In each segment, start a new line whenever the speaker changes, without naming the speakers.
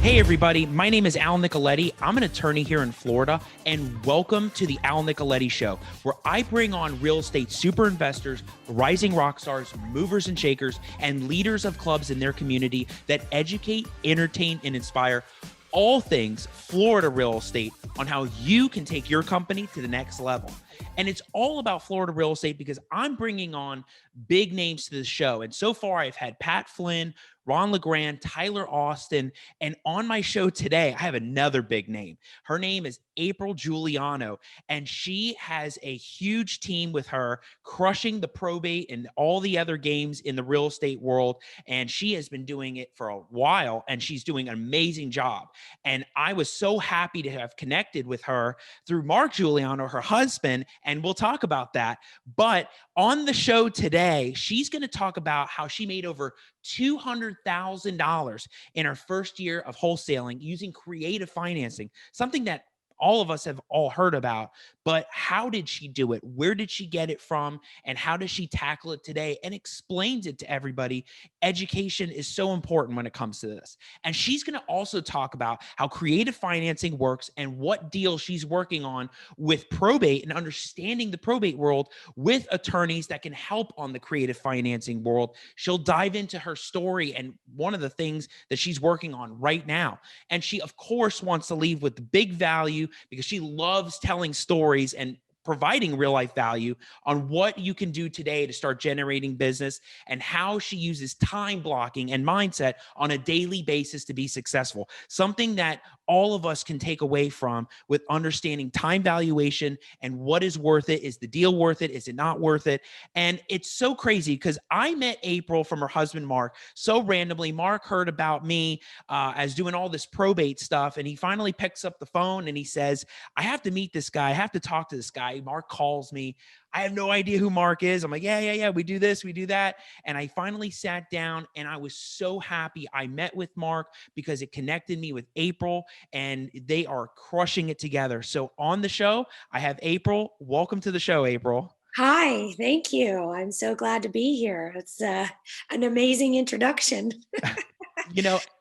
Hey everybody, my name is Al Nicoletti. I'm an attorney here in Florida, and welcome to the Al Nicoletti Show, where I bring on real estate super investors, rising rock stars, movers and shakers, and leaders of clubs in their community that educate, entertain, and inspire all things Florida real estate on how you can take your company to the next level. And it's all about Florida real estate because I'm bringing on big names to the show. And so far, I've had Pat Flynn, Ron LeGrand, Tyler Austin. And on my show today, I have another big name. Her name is April Juliano, and she has a huge team with her crushing the probate and all the other games in the real estate world. And she has been doing it for a while, and she's doing an amazing job. And I was so happy to have connected with her through Mark Juliano, her husband, and we'll talk about that. But on the show today, she's going to talk about how she made over $200,000 in her first year of wholesaling using creative financing, something that all of us have all heard about. But how did she do it? Where did she get it from? And how does she tackle it today? And explains it to everybody. Education is so important when it comes to this. And she's going to also talk about how creative financing works and what deals she's working on with probate and understanding the probate world with attorneys that can help on the creative financing world. She'll dive into her story and one of the things that she's working on right now. And she, of course, wants to leave with the big value because she loves telling stories and providing real life value on what you can do today to start generating business and how she uses time blocking and mindset on a daily basis to be successful. Something that all of us can take away from with understanding time valuation and what is worth it. Is the deal worth it? Is it not worth it? And it's so crazy because I met April from her husband, Mark, so randomly. Mark heard about me as doing all this probate stuff. And he finally picks up the phone and he says, I have to meet this guy. I have to talk to this guy. Mark calls me. I have no idea who Mark is. I'm like, yeah. We do this, we do that. And I finally sat down and I was so happy I met with Mark because it connected me with April and they are crushing it together. So on the show, I have April. Welcome to the show, April.
Hi, thank you. I'm so glad to be here. It's an amazing introduction.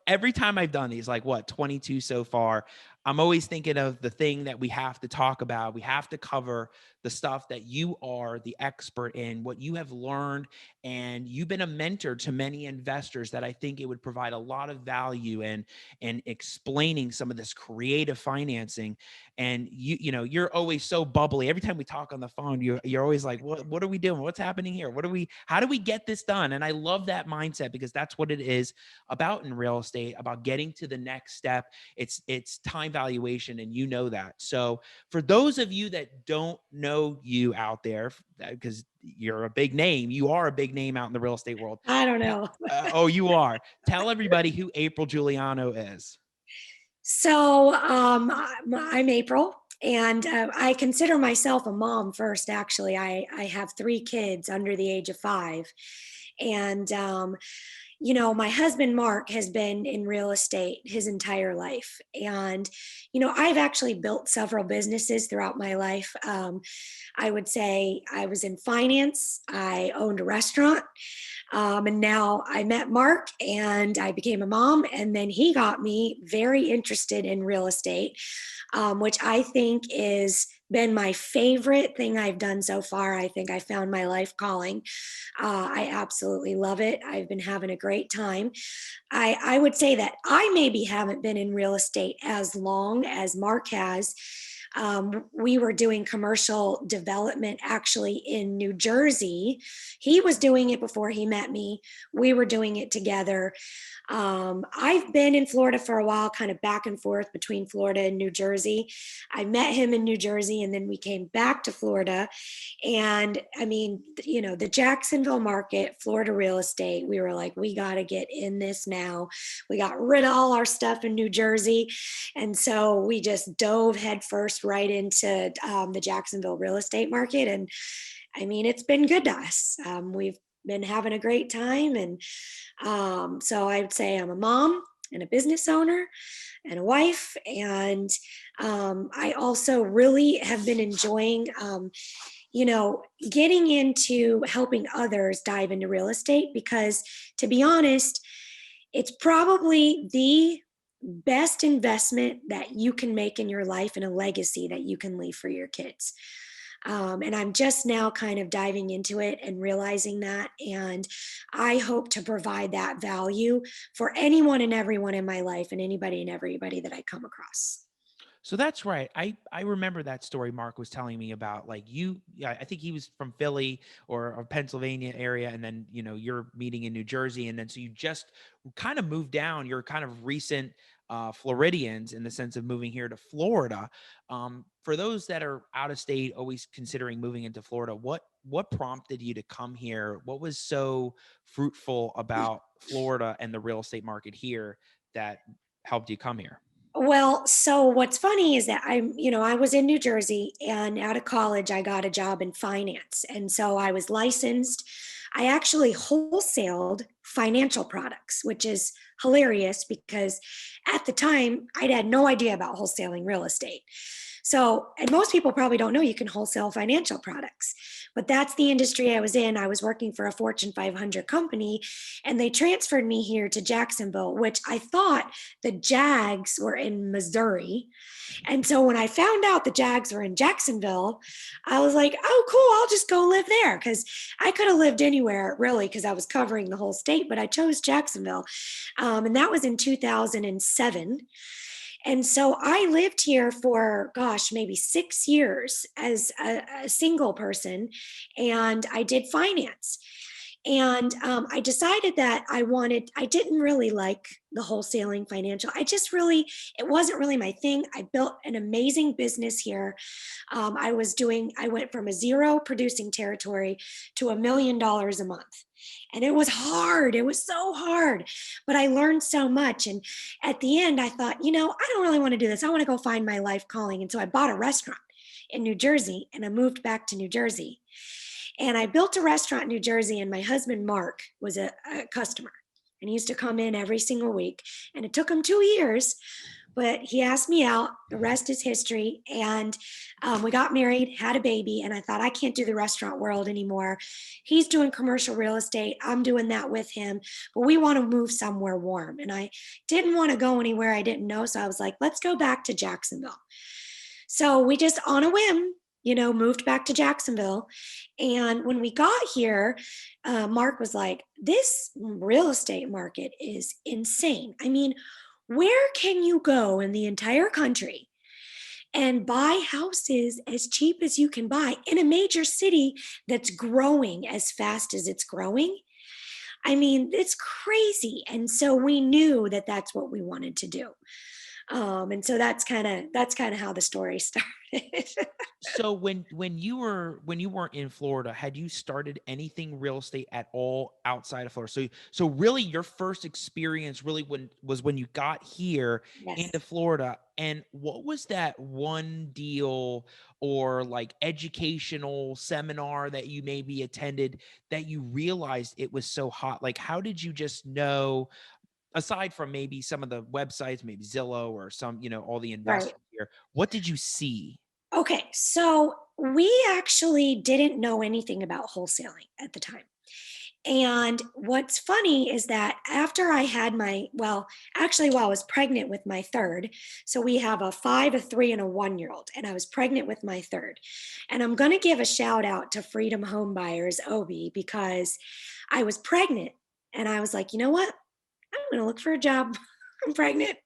Every time I've done these, like 22 so far, I'm always thinking of the thing that we have to talk about. We have to cover the stuff that you are the expert in, what you have learned, and you've been a mentor to many investors that I think it would provide a lot of value in explaining some of this creative financing. And you're always so bubbly. Every time we talk on the phone, you're always like, what are we doing? What's happening here? How do we get this done? And I love that mindset because that's what it is about in real estate, about getting to the next step. It's time valuation, and you know that. So for those of you that don't know you out there, because you're a big name, you are a big name out in the real estate world.
I don't know.
Oh, you are. Tell everybody who April Juliano is.
I'm April, and I consider myself a mom first. Actually, I have three kids under the age of 5, and my husband Mark has been in real estate his entire life, and I've actually built several businesses throughout my life. I would say I was in finance. I owned a restaurant. And now I met Mark and I became a mom. And then he got me very interested in real estate, which I think is been my favorite thing I've done so far. I think I found my life calling. I absolutely love it. I've been having a great time. I would say that I maybe haven't been in real estate as long as Mark has. We were doing commercial development actually in New Jersey. He was doing it before he met me. We were doing it together. I've been in Florida for a while, kind of back and forth between Florida and New Jersey. I met him in New Jersey and then we came back to Florida. And I mean, the Jacksonville market, Florida real estate, we were like, we got to get in this now. We got rid of all our stuff in New Jersey. And so we just dove headfirst right into the Jacksonville real estate market. And I mean, it's been good to us. We've been having a great time. And so I would say I'm a mom and a business owner and a wife. And I also really have been enjoying, getting into helping others dive into real estate because, to be honest, it's probably the best investment that you can make in your life and a legacy that you can leave for your kids. And I'm just now kind of diving into it and realizing that. And I hope to provide that value for anyone and everyone in my life and anybody and everybody that I come across.
So that's right. I remember that story Mark was telling me about. Like you, yeah, I think he was from Philly or Pennsylvania area, and then you're meeting in New Jersey, and then so you just kind of moved down. You're kind of recent Floridians in the sense of moving here to Florida. For those that are out of state, always considering moving into Florida, what prompted you to come here? What was so fruitful about Florida and the real estate market here that helped you come here?
Well, so what's funny is that I was in New Jersey and out of college, I got a job in finance. And so I was licensed. I actually wholesaled financial products, which is hilarious because at the time I'd had no idea about wholesaling real estate. So, and most people probably don't know you can wholesale financial products, but that's the industry I was in. I was working for a Fortune 500 company, and they transferred me here to Jacksonville, which I thought the Jags were in Missouri. And so when I found out the Jags were in Jacksonville, I was like, oh, cool, I'll just go live there because I could have lived anywhere really because I was covering the whole state, but I chose Jacksonville. And that was in 2007. And so I lived here for, gosh, maybe 6 years as a single person, and I did finance. And I decided that I didn't really like the wholesaling financial. It wasn't really my thing. I built an amazing business here. I went from a zero producing territory to $1 million a month. And it was hard. It was so hard, but I learned so much. And at the end, I thought, I don't really want to do this. I want to go find my life calling. And so I bought a restaurant in New Jersey and I moved back to New Jersey. And I built a restaurant in New Jersey, and my husband, Mark, was a customer. And he used to come in every single week. And it took him 2 years, but he asked me out. The rest is history. And we got married, had a baby, and I thought, I can't do the restaurant world anymore. He's doing commercial real estate. I'm doing that with him, but we want to move somewhere warm. And I didn't want to go anywhere I didn't know. So I was like, let's go back to Jacksonville. So we just on a whim, moved back to Jacksonville. And when we got here, Mark was like, this real estate market is insane. I mean, where can you go in the entire country and buy houses as cheap as you can buy in a major city that's growing as fast as it's growing? I mean, it's crazy. And so we knew that that's what we wanted to do. And so that's kind of how the story started.
So when you weren't in Florida, had you started anything real estate at all outside of Florida? So really your first experience really when you got here
Yes,
into Florida. And what was that one deal or like educational seminar that you maybe attended that you realized it was so hot? Like how did you just know, aside from maybe some of the websites, maybe Zillow or some, all the
right.
investors here, what did you see?
Okay, so we actually didn't know anything about wholesaling at the time. And what's funny is that after I had actually, while I was pregnant with my third, so we have a 5, a 3, and a 1 year old, and I was pregnant with my third. And I'm going to give a shout out to Freedom Home Buyers, Obi, because I was pregnant and I was like, you know what? I'm going to look for a job. I'm pregnant.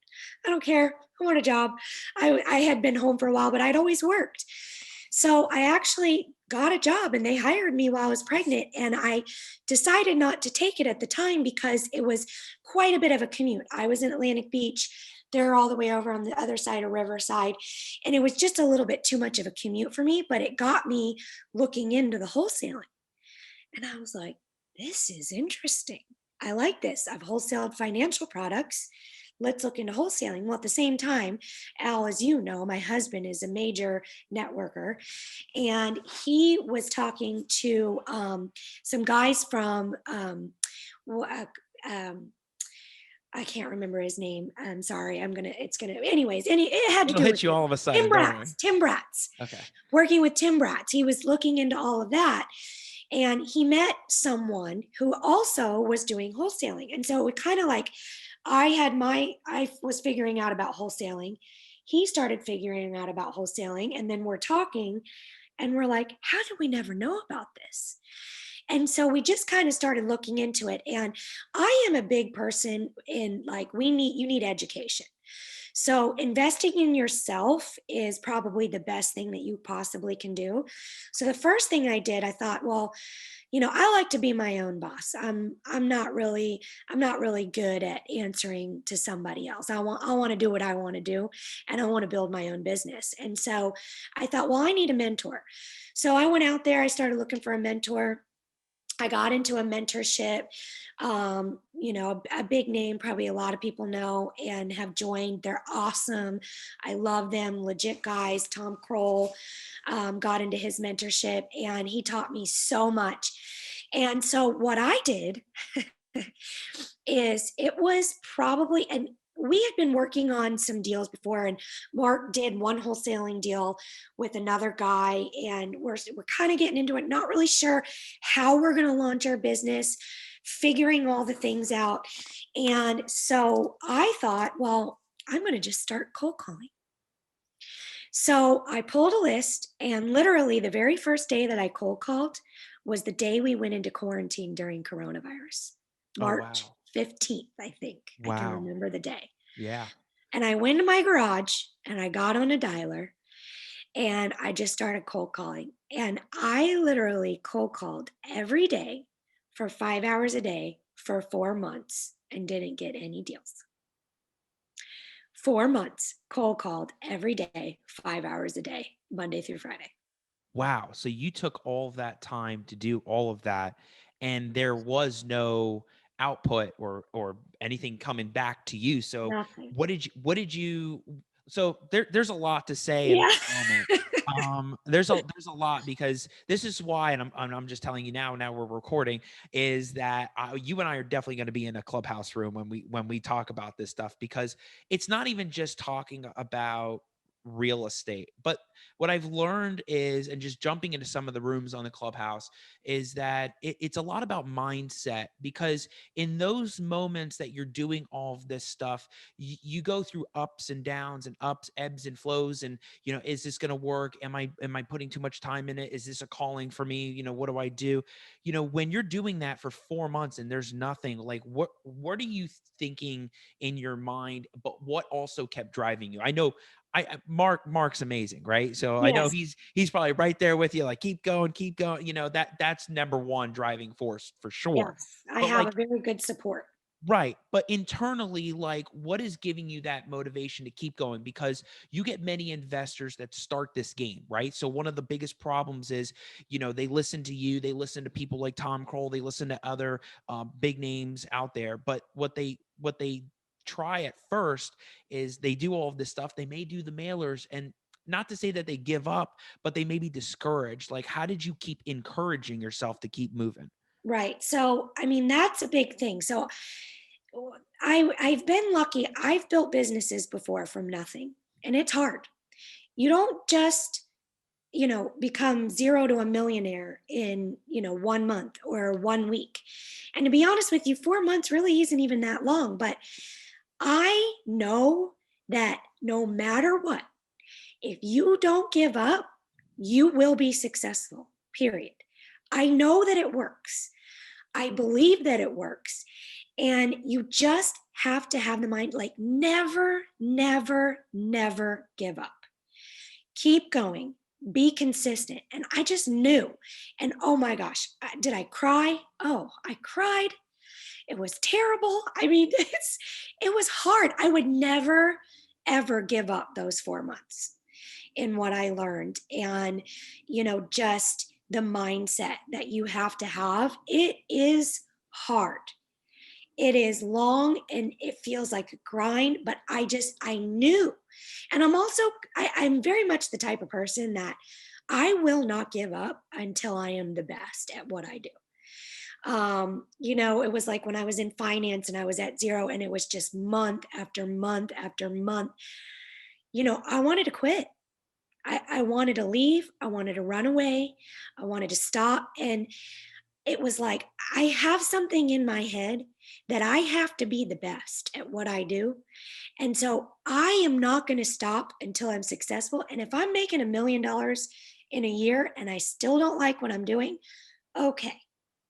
I don't care. I want a job. I had been home for a while, but I'd always worked. So I actually got a job and they hired me while I was pregnant. And I decided not to take it at the time because it was quite a bit of a commute. I was in Atlantic Beach. They're all the way over on the other side of Riverside. And it was just a little bit too much of a commute for me, but it got me looking into the wholesaling. And I was like, this is interesting. I like this. I've wholesaled financial products. Let's look into wholesaling. Well, at the same time, Al, as you know, my husband is a major networker, and he was talking to some guys from, w- uh, um, I can't remember his name. I'm sorry. Anyways, it had to
It'll
do with
hit you all of a
Tim
sudden, don't worry.
Bratz. Tim Bratz.
Okay.
Working with Tim Bratz. He was looking into all of that. And he met someone who also was doing wholesaling. And so it kind of like I was figuring out about wholesaling. He started figuring out about wholesaling. And then we're talking and we're like, how did we never know about this? And so we just kind of started looking into it. And I am a big person in like, you need education. So investing in yourself is probably the best thing that you possibly can do. So the first thing I did, I thought, well, I like to be my own boss. I'm not really good at answering to somebody else. I want to do what I want to do, and I want to build my own business. And so I thought, well, I need a mentor. So I went out there, I started looking for a mentor. I got into a mentorship, a big name, probably a lot of people know and have joined. They're awesome. I love them, legit guys. Tom Kroll got into his mentorship and he taught me so much. And so what I did is it was probably, and we had been working on some deals before, and Mark did one wholesaling deal with another guy, and we're kind of getting into it, not really sure how we're going to launch our business, figuring all the things out. And so I thought, well, I'm going to just start cold calling. So I pulled a list, and literally the very first day that I cold called was the day we went into quarantine during coronavirus,
Oh,
March
wow.
15th, I think. I can
Wow.
remember the day.
Yeah.
And I went to my garage and I got on a dialer and I just started cold calling. And I literally cold called every day for 5 hours a day for 4 months and didn't get any deals. 4 months cold called every day, 5 hours a day, Monday through Friday.
Wow. So you took all of that time to do all of that, and there was no output or anything coming back to you. So
Nothing.
what did you so there's a lot to say in
Yeah.
this moment. There's a lot, because this is why, and I'm just telling you now we're recording, is that you and I are definitely going to be in a clubhouse room when we talk about this stuff, because it's not even just talking about real estate, but what I've learned is, and just jumping into some of the rooms on the clubhouse, is that it's a lot about mindset, because in those moments that you're doing all of this stuff, you go through ups and downs and ups, ebbs and flows. And, is this going to work? Am I putting too much time in it? Is this a calling for me? What do I do? When you're doing that for 4 months and there's nothing, like what are you thinking in your mind? But what also kept driving you? I know Mark's amazing, right? So I know
Yes.
he's probably right there with you, like keep going, keep going. That's number one driving force for sure.
Yes. I
But
have a
like,
very good support.
right, but internally, like, what is giving you that motivation to keep going? Because you get many investors that start this game, right? So one of the biggest problems is, they listen to you, they listen to people like Tom Kroll, they listen to other big names out there, but what they try at first is they do all of this stuff. They may do the mailers, and not to say that they give up, but they may be discouraged. Like, how did you keep encouraging yourself to keep moving?
Right. So, I mean, that's a big thing. So, I've been lucky. I've built businesses before from nothing, and it's hard. You don't just, become zero to a millionaire in, 1 month or 1 week. And to be honest with you, 4 months really isn't even that long, but I know that no matter what, if you don't give up, you will be successful, period. I know that it works. I believe that it works. And you just have to have the mind like never, never, never give up. Keep going. Be consistent. And I just knew. And oh my gosh, did I cry? Oh, I cried. It was terrible. I mean, it was hard. I would never, ever give up those 4 months in what I learned. And, just the mindset that you have to have. It is hard. It is long and it feels like a grind, but I knew. And I'm very much the type of person that I will not give up until I am the best at what I do. It was like when I was in finance and I was at zero and it was just month after month after month, I wanted to quit. I wanted to leave. I wanted to run away. I wanted to stop. And it was like, I have something in my head. that I have to be the best at what I do. And so I am not going to stop until I'm successful. And if I'm making $1 million in a year and I still don't like what I'm doing, okay,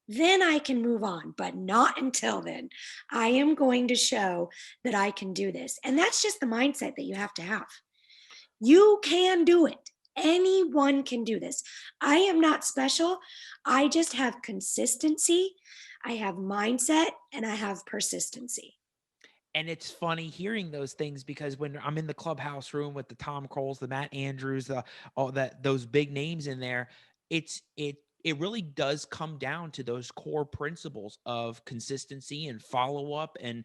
then I can move on, but not until then. I am going to show that I can do this. And that's just the mindset that you have to have. You can do it. Anyone can do this. I am not special. I just have consistency, I have mindset, and I have persistency.
And it's funny hearing those things because when I'm in the clubhouse room with the Tom Coles, the Matt Andrews, all that those big names in there, it really does come down to those core principles of consistency and follow up and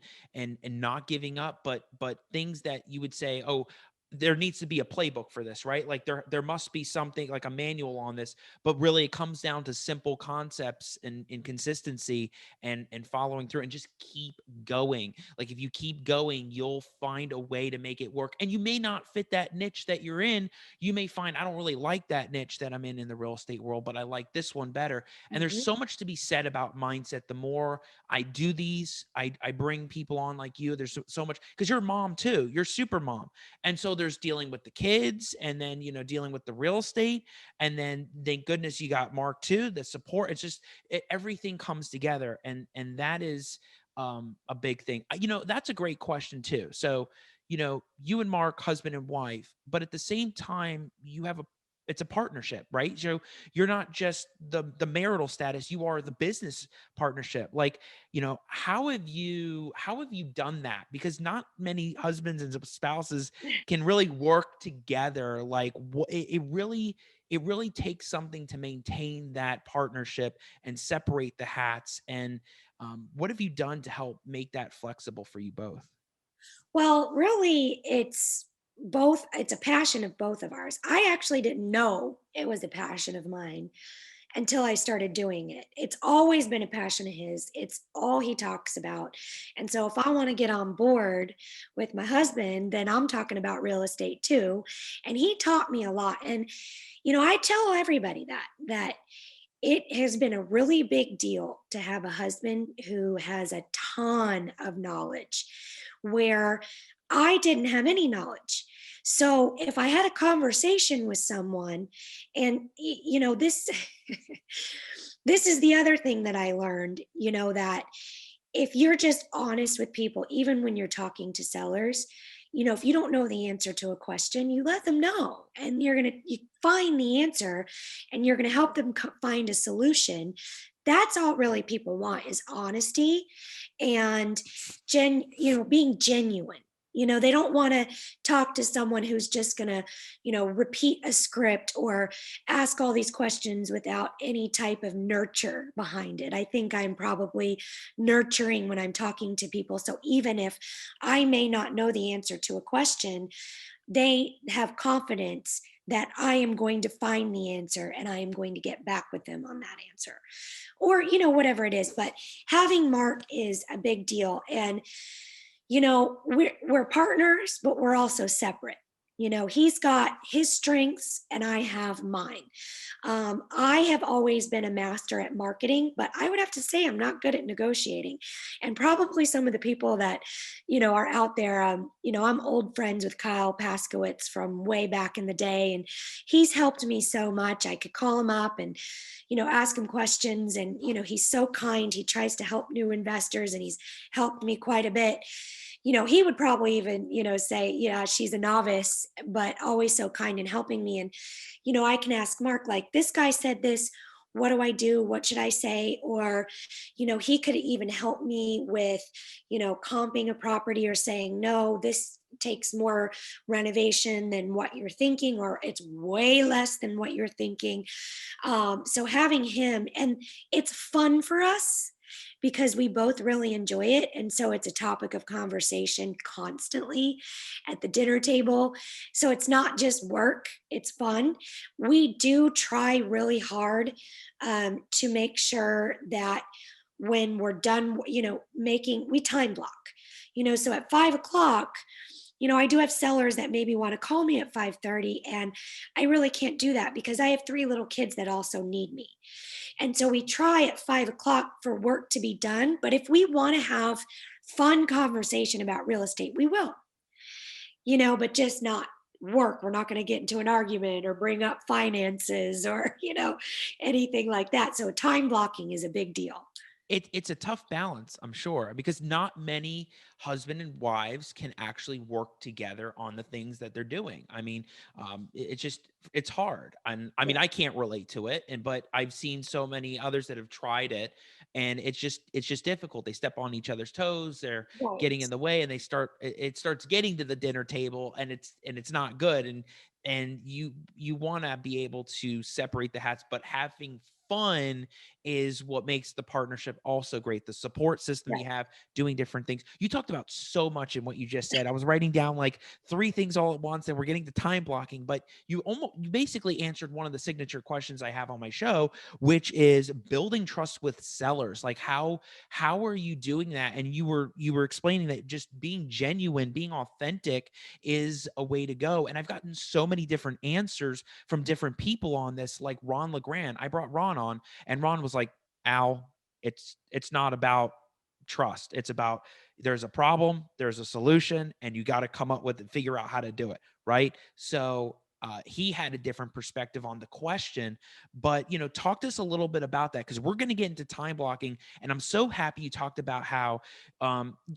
not giving up, but things that you would say, oh, there needs to be a playbook for this, right? Like there must be something like a manual on this, but really it comes down to simple concepts and consistency and following through and just keep going. Like if you keep going, you'll find a way to make it work. And you may not fit that niche that you're in. You may find I don't really like that niche that I'm in the real estate world, but I like this one better. And there's
Mhm.
so much to be said about mindset. The more I do these, I bring people on like you. There's so much because you're a mom too. You're super mom. And so there's dealing with the kids and then, dealing with the real estate. And then thank goodness you got Mark too, the support. It's just everything comes together. And that is a big thing. That's a great question too. So, you and Mark, husband and wife, but at the same time, it's a partnership, right? So you're not just the marital status, you are the business partnership. Like, how have you done that? Because not many husbands and spouses can really work together. Like it really takes something to maintain that partnership and separate the hats. And what have you done to help make that flexible for you both?
Well, really, it's a passion of both of ours. I actually didn't know it was a passion of mine until I started doing it. It's always been a passion of his. It's all he talks about. And so if I want to get on board with my husband, then I'm talking about real estate too. And he taught me a lot. And I tell everybody that it has been a really big deal to have a husband who has a ton of knowledge where I didn't have any knowledge. So if I had a conversation with someone, and this this is the other thing that I learned, that if you're just honest with people, even when you're talking to sellers, if you don't know the answer to a question, you let them know, and you find the answer, and you're gonna help them find a solution. That's all really people want is honesty and being genuine. They don't want to talk to someone who's just gonna, repeat a script or ask all these questions without any type of nurture behind it. I think I'm probably nurturing when I'm talking to people. So even if I may not know the answer to a question, they have confidence that I am going to find the answer and I am going to get back with them on that answer. Or, whatever it is. But having Mark is a big deal. And we're partners, but we're also separate. He's got his strengths and I have mine. I have always been a master at marketing, but I would have to say I'm not good at negotiating. And probably some of the people that, are out there, I'm old friends with Kyle Paskowitz from way back in the day, and he's helped me so much. I could call him up and, ask him questions. And, he's so kind. He tries to help new investors and he's helped me quite a bit. He would probably even, say, yeah, she's a novice, but always so kind in helping me. And, I can ask Mark, like, this guy said this. What do I do? What should I say? Or, he could even help me with, comping a property or saying, no, this takes more renovation than what you're thinking, or it's way less than what you're thinking. So having him, and it's fun for us because we both really enjoy it. And so it's a topic of conversation constantly at the dinner table. So it's not just work, it's fun. We do try really hard to make sure that when we're done, we time block. So at 5 o'clock, I do have sellers that maybe want to call me at 5:30, and I really can't do that because I have three little kids that also need me. And so we try at 5 o'clock for work to be done. But if we want to have fun conversation about real estate, we will, but just not work. We're not going to get into an argument or bring up finances or, anything like that. So time blocking is a big deal.
It's a tough balance, I'm sure, because not many husband and wives can actually work together on the things that they're doing. I mean, it's just it's hard, and I mean,
Yeah.
I can't relate to it, and but I've seen so many others that have tried it, and it's just difficult. They step on each other's toes. They're getting in
Right.
the way, and it starts getting to the dinner table, and it's not good. And you want to be able to separate the hats, but having fun is what makes the partnership also great. The support system
Right.
you have, doing different things. You talked about so much in what you just said. I was writing down like three things all at once, and we're getting to time blocking, but you basically answered one of the signature questions I have on my show, which is building trust with sellers. Like how are you doing that? And you were explaining that just being genuine, being authentic is a way to go. And I've gotten so many different answers from different people on this, like Ron LeGrand. I brought Ron on, and Ron was like, Al, it's not about trust. It's about there's a problem, there's a solution, and you got to come up with and figure out how to do it. Right. So he had a different perspective on the question, but talk to us a little bit about that because we're going to get into time blocking. And I'm so happy you talked about how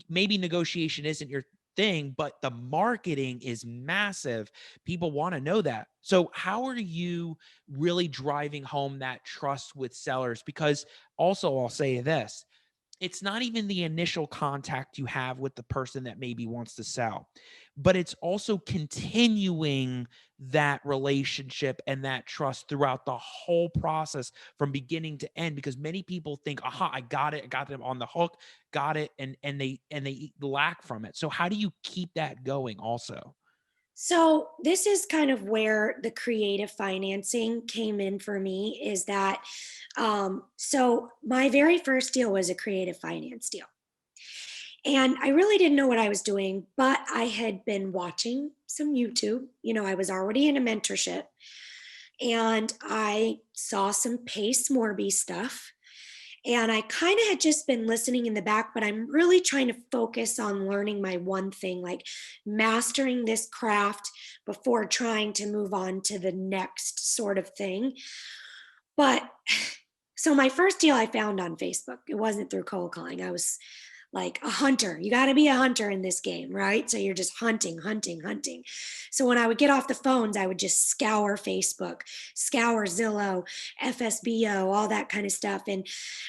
maybe negotiation isn't your thing, but the marketing is massive. People want to know that. So, how are you really driving home that trust with sellers? Because also, I'll say this, it's not even the initial contact you have with the person that maybe wants to sell, but it's also continuing that relationship and that trust throughout the whole process from beginning to end. Because many people think, aha, I got it, I got them on the hook, got it, and they lack from it. So how do you keep that going also?
So this is kind of where the creative financing came in for me is that so my very first deal was a creative finance deal. And I really didn't know what I was doing, but I had been watching some YouTube. I was already in a mentorship and I saw some Pace Morby stuff. And I kind of had just been listening in the back, but I'm really trying to focus on learning my one thing, like mastering this craft before trying to move on to the next sort of thing. But so my first deal I found on Facebook. It wasn't through cold calling. I was like a hunter. You got to be a hunter in this game, right? So you're just hunting, hunting, hunting. So when I would get off the phones, I would just scour Facebook, scour Zillow, FSBO, all that kind of stuff. And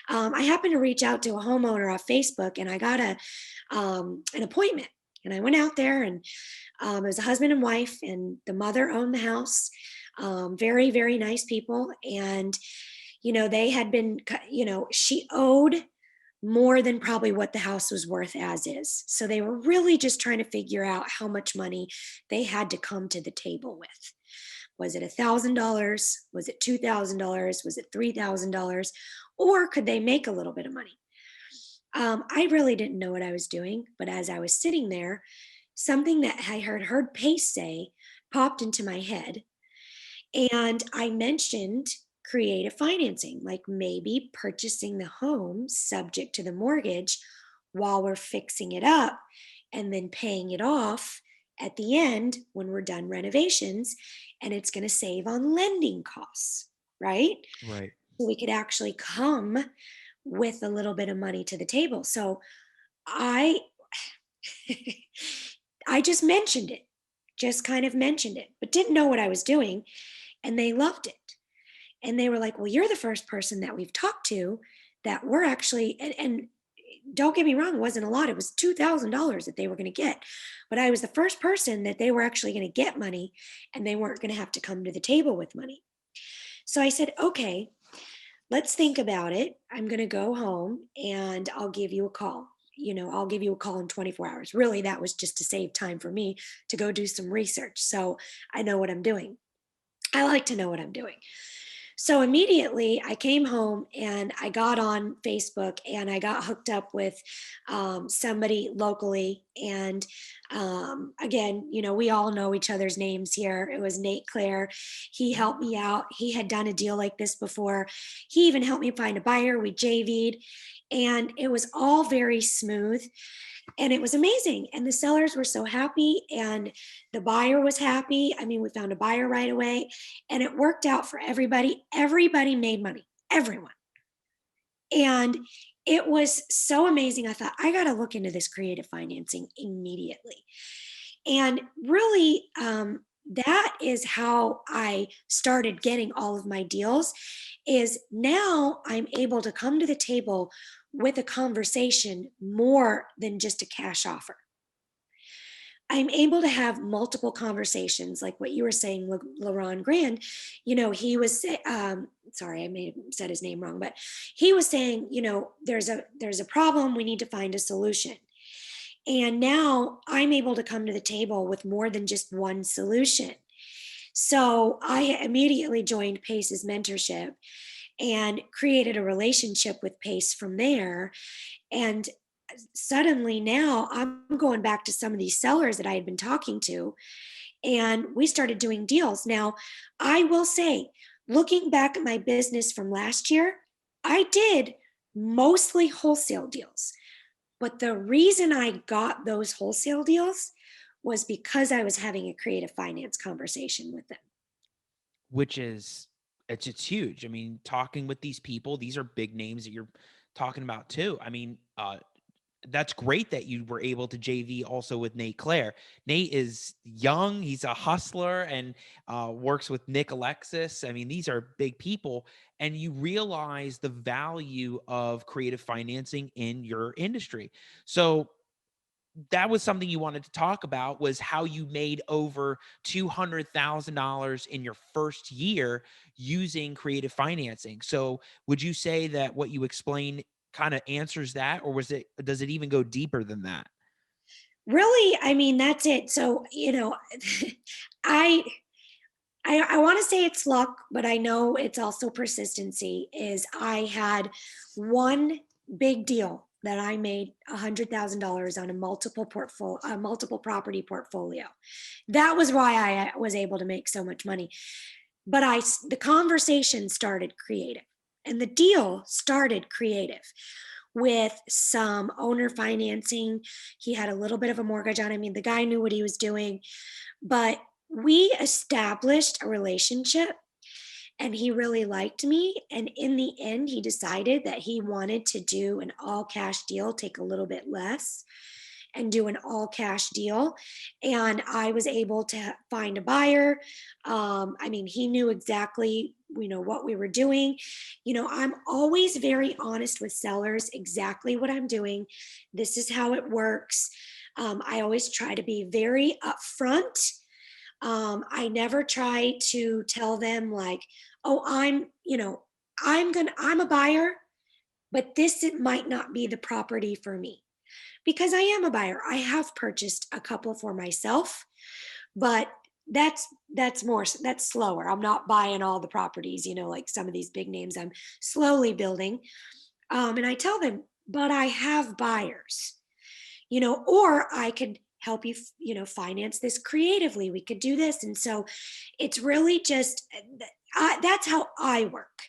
I happened to reach out to a homeowner off Facebook, and I got an appointment. And I went out there, and it was a husband and wife, and the mother owned the house. Very, very nice people. And they had been, she owed more than probably what the house was worth as is. So they were really just trying to figure out how much money they had to come to the table with. Was it $1,000? Was it $2,000? Was it $3,000? Or could they make a little bit of money? I really didn't know what I was doing, but as I was sitting there, something that I heard Pace say popped into my head, and I mentioned creative financing, like maybe purchasing the home subject to the mortgage while we're fixing it up and then paying it off at the end when we're done renovations. And it's going to save on lending costs, right?
Right.
So we could actually come with a little bit of money to the table. So I I just mentioned it, just kind of mentioned it, but didn't know what I was doing. And they loved it. And they were like, well, you're the first person that we've talked to that we're actually, and don't get me wrong, it wasn't a lot. It was $2,000 that they were going to get. But I was the first person that they were actually going to get money, and they weren't going to have to come to the table with money. So I said, okay, let's think about it. I'm going to go home and I'll give you a call. I'll give you a call in 24 hours. Really, that was just to save time for me to go do some research. So I know what I'm doing. I like to know what I'm doing. So immediately I came home and I got on Facebook and I got hooked up with somebody locally. And again, we all know each other's names here. It was Nate Claire. He helped me out. He had done a deal like this before. He even helped me find a buyer. We JV'd and it was all very smooth and it was amazing. And the sellers were so happy, and the buyer was happy. I mean, we found a buyer right away, and it worked out for everybody. Everybody made money, everyone. And it was so amazing. I thought, I got to look into this creative financing immediately. And really, that is how I started getting all of my deals. Is now I'm able to come to the table with a conversation more than just a cash offer. I'm able to have multiple conversations, like what you were saying, Laron Grand. He was sorry, I may have said his name wrong, but he was saying, there's a problem. We need to find a solution. And now I'm able to come to the table with more than just one solution. So I immediately joined Pace's mentorship and created a relationship with Pace from there. And suddenly now I'm going back to some of these sellers that I had been talking to, and we started doing deals. Now, I will say, looking back at my business from last year, I did mostly wholesale deals. But the reason I got those wholesale deals was because I was having a creative finance conversation with them.
which is it's huge. I mean, talking with these people, these are big names that you're talking about too. I mean, that's great that you were able to JV also with Nate Claire. Nate is young, he's a hustler, and works with Nick Alexis. I mean, these are big people, and you realize the value of creative financing in your industry. So that was something you wanted to talk about, was how you made over $200,000 in your first year using creative financing. So would you say that what you explained kind of answers that, or does it even go deeper than that?
Really, I mean, that's it. So, I I want to say it's luck, but I know it's also persistency. Is I had one big deal that I made $100,000 on a multiple property portfolio. That was why I was able to make so much money. But the conversation started creative, and the deal started creative with some owner financing. He had a little bit of a mortgage on. I mean, the guy knew what he was doing, but we established a relationship and he really liked me. And in the end, he decided that he wanted to do an all cash deal, take a little bit less, and do an all cash deal. And I was able to find a buyer. I mean, he knew exactly, what we were doing. I'm always very honest with sellers, exactly what I'm doing. This is how it works. I always try to be very upfront. I never try to tell them like, oh, I'm a buyer, but it might not be the property for me, because I am a buyer. I have purchased a couple for myself, but that's slower. I'm not buying all the properties, like some of these big names. I'm slowly building. And I tell them, but I have buyers, or I could help you, finance this creatively. We could do this. And so it's really just that's how I work.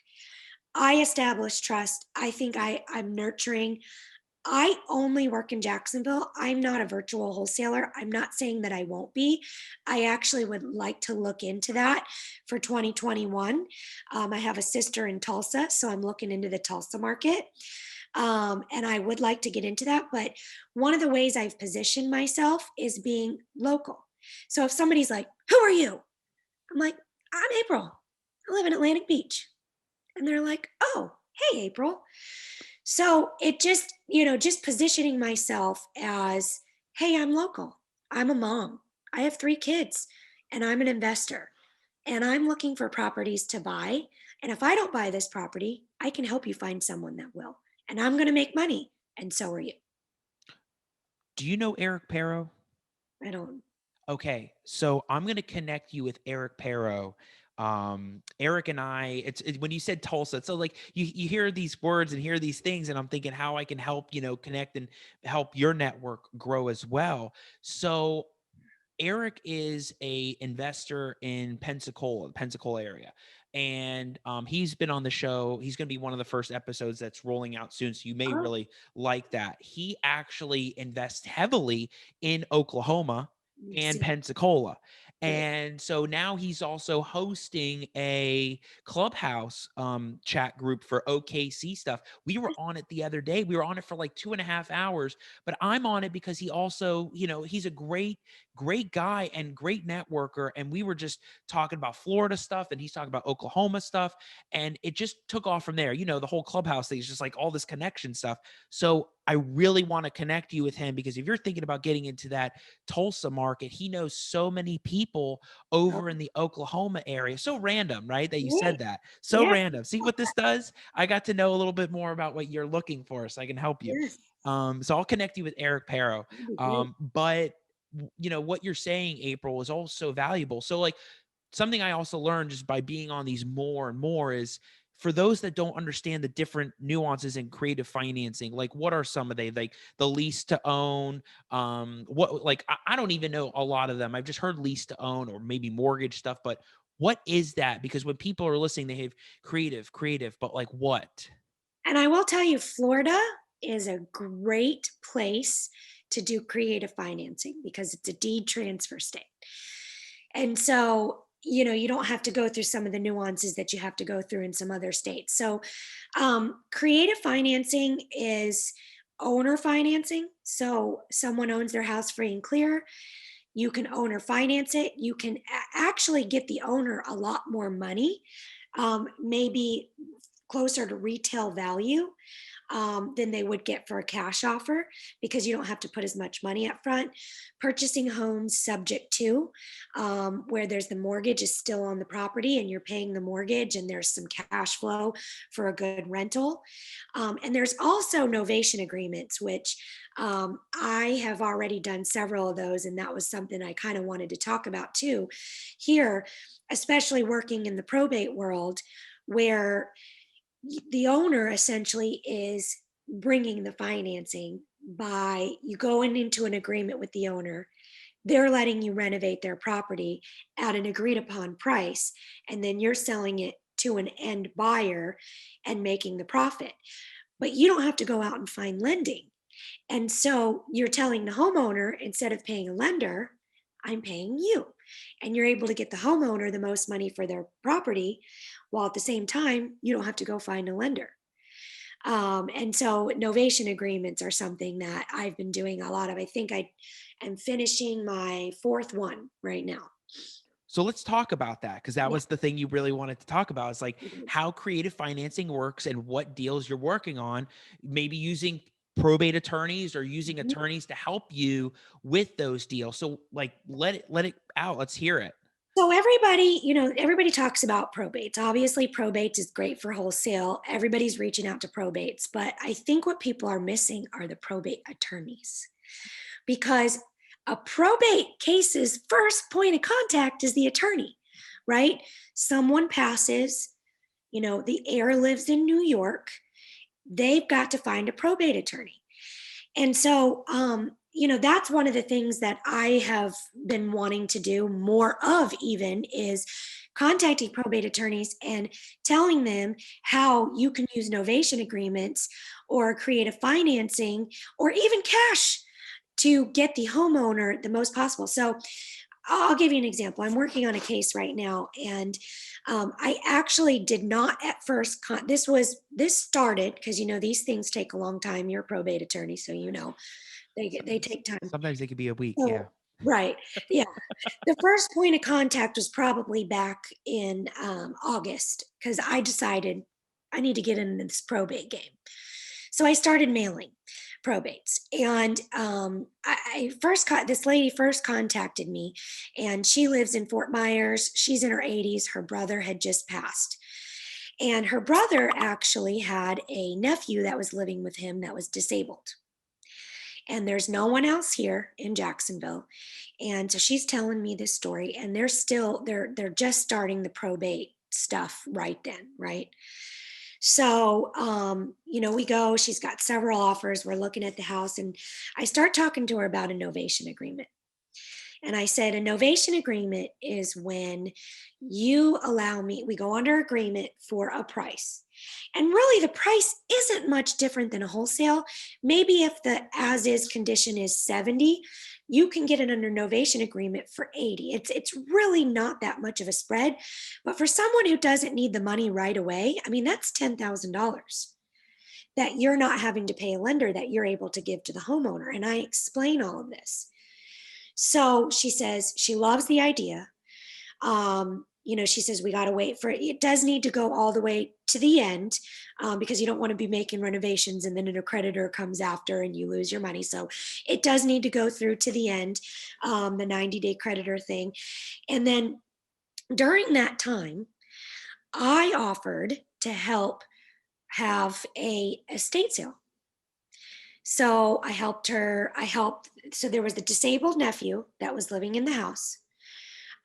I establish trust. I think I'm nurturing. I only work in Jacksonville. I'm not a virtual wholesaler. I'm not saying that I won't be. I actually would like to look into that for 2021. I have a sister in Tulsa, so I'm looking into the Tulsa market. And I would like to get into that. But one of the ways I've positioned myself is being local. So if somebody's like, "Who are you?" I'm like, "I'm April. I live in Atlantic Beach." And they're like, "Oh, hey, April." So it just positioning myself as, hey, I'm local. I'm a mom. I have 3 kids and I'm an investor and I'm looking for properties to buy. And if I don't buy this property, I can help you find someone that will. And I'm going to make money. And so are you.
Do you know Eric Perro?
I don't.
Okay, so I'm going to connect you with Eric Perro. Eric and I, when you said Tulsa, so like you hear these words and hear these things, and I'm thinking how I can help, connect and help your network grow as well. So Eric is a investor in Pensacola, the Pensacola area. And he's been on the show. He's going to be one of the first episodes that's rolling out soon. So you may
Oh,
really like that. He actually invests heavily in Oklahoma
I
and
see.
Pensacola.
Great.
And so now he's also hosting a clubhouse chat group for OKC stuff. We were on it the other day. We were on it for like 2.5 hours, but I'm on it because he also, he's a great guy and great networker. And we were just talking about Florida stuff and he's talking about Oklahoma stuff. And it just took off from there. The whole clubhouse thing is just like all this connection stuff. So I really want to connect you with him because if you're thinking about getting into that Tulsa market, he knows so many people
Oh,
over in the Oklahoma area. So random, right? That you
great.
said that. So
Yeah.
random. See what this does? I got to know a little bit more about what you're looking for so I can help you.
Yes.
So I'll connect you with Eric Pero.
That'd be great.
But what you're saying, April, is also valuable. So like something I also learned just by being on these more and more is for those that don't understand the different nuances in creative financing, like what are some of they like the lease to own? What like I don't even know a lot of them. I've just heard lease to own or maybe mortgage stuff, but what is that? Because when people are listening, they have creative, but like what?
And I will tell you, Florida is a great place to do creative financing because it's a deed transfer state. And so, you don't have to go through some of the nuances that you have to go through in some other states. So, creative financing is owner financing. So, someone owns their house free and clear. You can owner finance it. You can actually get the owner a lot more money, maybe closer to retail value than they would get for a cash offer because you don't have to put as much money up front. Purchasing homes subject to, where there's the mortgage is still on the property and you're paying the mortgage and there's some cash flow for a good rental. And there's also novation agreements, which I have already done several of those. And that was something I kind of wanted to talk about too here, especially working in the probate world where the owner essentially is bringing the financing by you going into an agreement with the owner. They're letting you renovate their property at an agreed upon price, and then you're selling it to an end buyer and making the profit. But you don't have to go out and find lending. And so you're telling the homeowner, instead of paying a lender, I'm paying you. And you're able to get the homeowner the most money for their property, while at the same time, you don't have to go find a lender. And so novation agreements are something that I've been doing a lot of. I think I am finishing my fourth one right now.
So let's talk about that because that
Yeah.
was the thing you really wanted to talk about. It's like
It is.
how creative financing works and what deals you're working on, maybe using probate attorneys or using
Mhm.
attorneys to help you with those deals. So like let it out. Let's hear it.
So everybody talks about probates. Obviously, probates is great for wholesale. Everybody's reaching out to probates, but I think what people are missing are the probate attorneys because a probate case's first point of contact is the attorney, right? Someone passes, the heir lives in New York. They've got to find a probate attorney. And so, that's one of the things that I have been wanting to do more of, even is contacting probate attorneys and telling them how you can use novation agreements or creative financing or even cash to get the homeowner the most possible. So, I'll give you an example. I'm working on a case right now, and I actually did not at first. This started because these things take a long time. You're a probate attorney, so they
Some-
take time.
Sometimes it could be a week. Yeah.
So right, yeah. The first point of contact was probably back in August because I decided I need to get into this probate game. So I started mailing probates, and I first this lady first contacted me, and she lives in Fort Myers. She's in her 80s. Her brother had just passed, and her brother actually had a nephew that was living with him that was disabled. and there's no one else here in Jacksonville. And so she's telling me this story, and they're just starting the probate stuff right then, right? So, we go, she's got several offers. We're looking at the house, and I start talking to her about a novation agreement. And I said, a novation agreement is when you allow me, we go under agreement for a price. And really, the price isn't much different than a wholesale. Maybe if the as is condition is 70, you can get it under novation agreement for 80. It's really not that much of a spread. But for someone who doesn't need the money right away, I mean, that's $10,000 that you're not having to pay a lender, that you're able to give to the homeowner. And I explain all of this. So she says she loves the idea. She says we got to wait for it. It does need to go all the way to the end, because you don't want to be making renovations and then a creditor comes after and you lose your money. So it does need to go through to the end, the 90-day creditor thing. And then during that time, I offered to help have a estate sale. So I helped her. So there was the disabled nephew that was living in the house.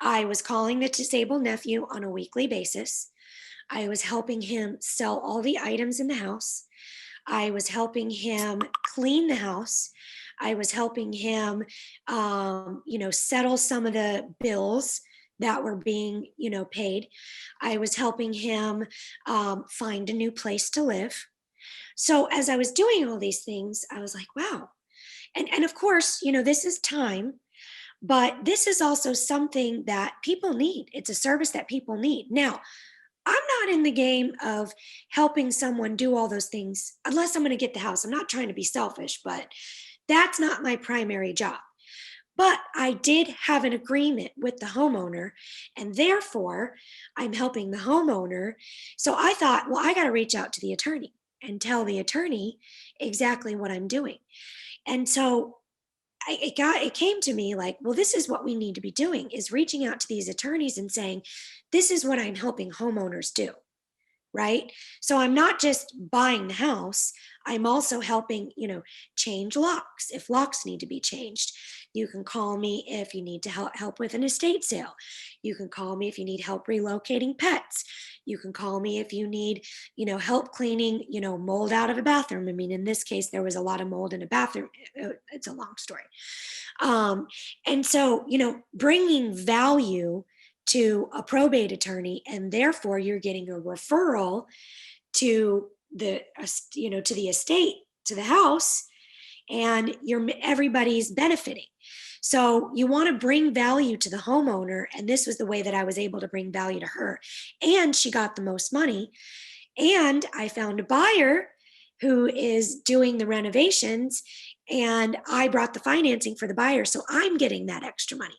I was calling the disabled nephew on a weekly basis. I was helping him sell all the items in the house. I was helping him clean the house. I was helping him, settle some of the bills that were being, paid. I was helping him find a new place to live. So as I was doing all these things, I was like, wow. And of course, this is time, but this is also something that people need. It's a service that people need. Now, I'm not in the game of helping someone do all those things unless I'm going to get the house. I'm not trying to be selfish, but that's not my primary job. But I did have an agreement with the homeowner, and therefore I'm helping the homeowner. So I thought, well, I got to reach out to the attorney and tell the attorney exactly what I'm doing. And so it came to me like, well, this is what we need to be doing, is reaching out to these attorneys and saying, this is what I'm helping homeowners do. Right. So I'm not just buying the house. I'm also helping, change locks if locks need to be changed. You can call me if you need to help with an estate sale. You can call me if you need help relocating pets. You can call me if you need, help cleaning, mold out of a bathroom. I mean, in this case, there was a lot of mold in a bathroom. It's a long story. And so, bringing value to a probate attorney, and therefore you're getting a referral to to the estate, to the house, and everybody's benefiting. So you want to bring value to the homeowner, and this was the way that I was able to bring value to her, and she got the most money. And I found a buyer who is doing the renovations, and I brought the financing for the buyer, so I'm getting that extra money.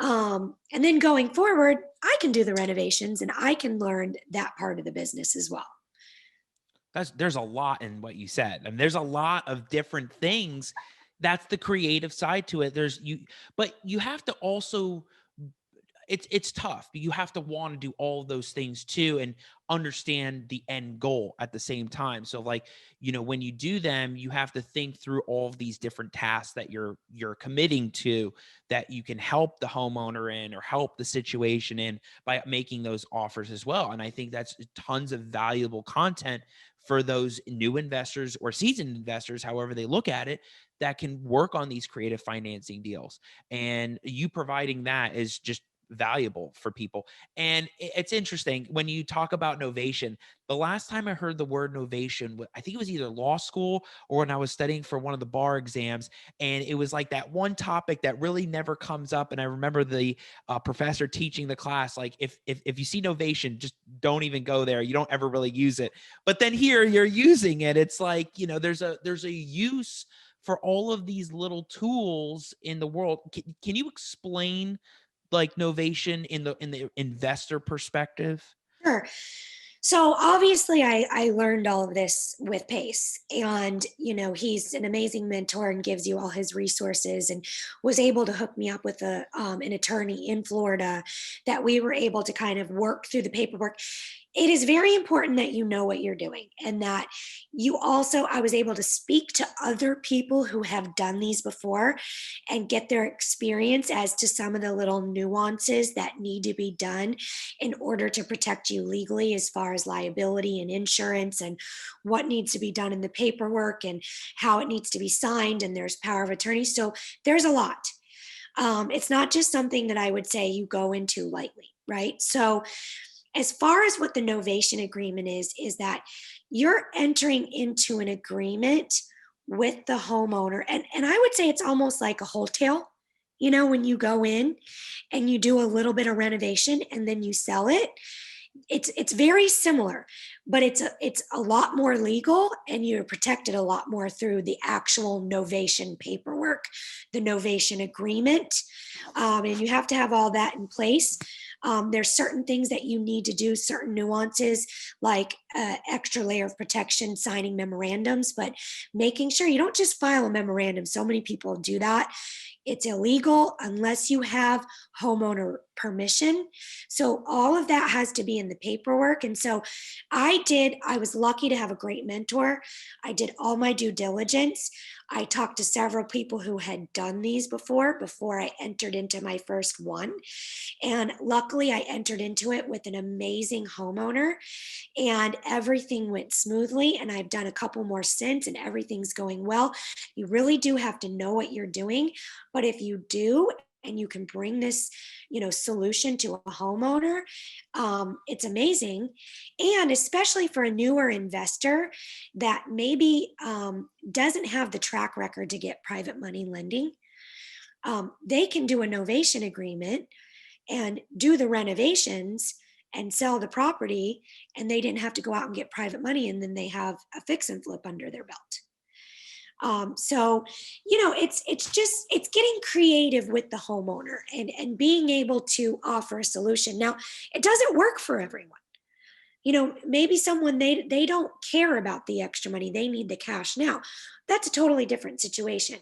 And then going forward, I can do the renovations and I can learn that part of the business as well.
There's a lot in what you said, and there's a lot of different things. That's the creative side to it. But you have to also, it's tough. You have to want to do all of those things too and understand the end goal at the same time. So like, when you do them, you have to think through all of these different tasks that you're committing to, that you can help the homeowner in or help the situation in by making those offers as well. And I think that's tons of valuable content for those new investors or seasoned investors, however they look at it, that can work on these creative financing deals. And you providing that is just valuable for people. And it's interesting when you talk about novation. The last time I heard the word novation, I think it was either law school or when I was studying for one of the bar exams. And it was like that one topic that really never comes up. And I remember the professor teaching the class, like, if you see novation, just don't even go there. You don't ever really use it. But then here you're using it. It's like, there's a use for all of these little tools in the world. Can you explain like novation in the investor perspective?
Sure. So obviously I learned all of this with Pace, and he's an amazing mentor and gives you all his resources, and was able to hook me up with an attorney in Florida that we were able to kind of work through the paperwork. It is very important that you know what you're doing, and that you also, I was able to speak to other people who have done these before and get their experience as to some of the little nuances that need to be done in order to protect you legally, as far as liability and insurance, and what needs to be done in the paperwork and how it needs to be signed, and there's power of attorney. So there's a lot. It's not just something that I would say you go into lightly, right? So as far as what the novation agreement is that you're entering into an agreement with the homeowner. And I would say it's almost like a wholesale, when you go in and you do a little bit of renovation and then you sell it. It's very similar, but it's a lot more legal, and you're protected a lot more through the actual novation paperwork, the novation agreement, and you have to have all that in place. There's certain things that you need to do, certain nuances, like extra layer of protection, signing memorandums, but making sure you don't just file a memorandum. So many people do that. It's illegal unless you have homeowner permission. So all of that has to be in the paperwork. And so I was lucky to have a great mentor. I did all my due diligence. I talked to several people who had done these before I entered into my first one. And luckily, I entered into it with an amazing homeowner, and everything went smoothly. And I've done a couple more since, and everything's going well. You really do have to know what you're doing. But if you do, and you can bring this, solution to a homeowner, it's amazing. And especially for a newer investor that maybe doesn't have the track record to get private money lending, they can do a novation agreement and do the renovations and sell the property, and they didn't have to go out and get private money, and then they have a fix and flip under their belt. So it's getting creative with the homeowner, and being able to offer a solution. Now, it doesn't work for everyone. Maybe someone, they don't care about the extra money, they need the cash now. That's a totally different situation.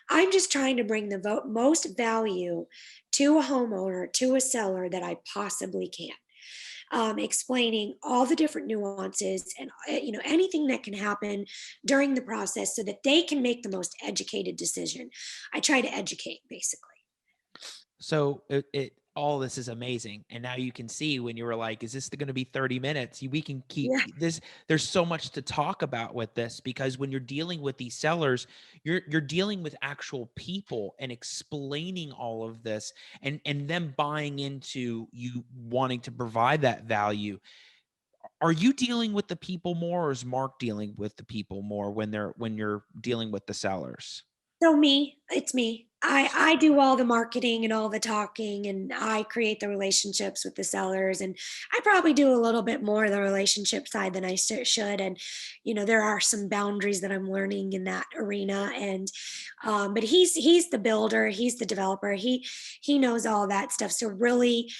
I'm just trying to bring the most value to a homeowner, to a seller, that I possibly can, explaining all the different nuances, and anything that can happen during the process so that they can make the most educated decision. I try to educate, basically.
So it all this is amazing. And now you can see when you were like, is this going to be 30 minutes? We can keep
Yeah.
this. There's so much to talk about with this, because when you're dealing with these sellers, you're dealing with actual people and explaining all of this, and them buying into you wanting to provide that value. Are you dealing with the people more, or is Mark dealing with the people more when you're dealing with the sellers?
So it's me. I do all the marketing and all the talking, and I create the relationships with the sellers, and I probably do a little bit more of the relationship side than I should. And there are some boundaries that I'm learning in that arena. And but he's the builder, he's the developer, he knows all that stuff. So really,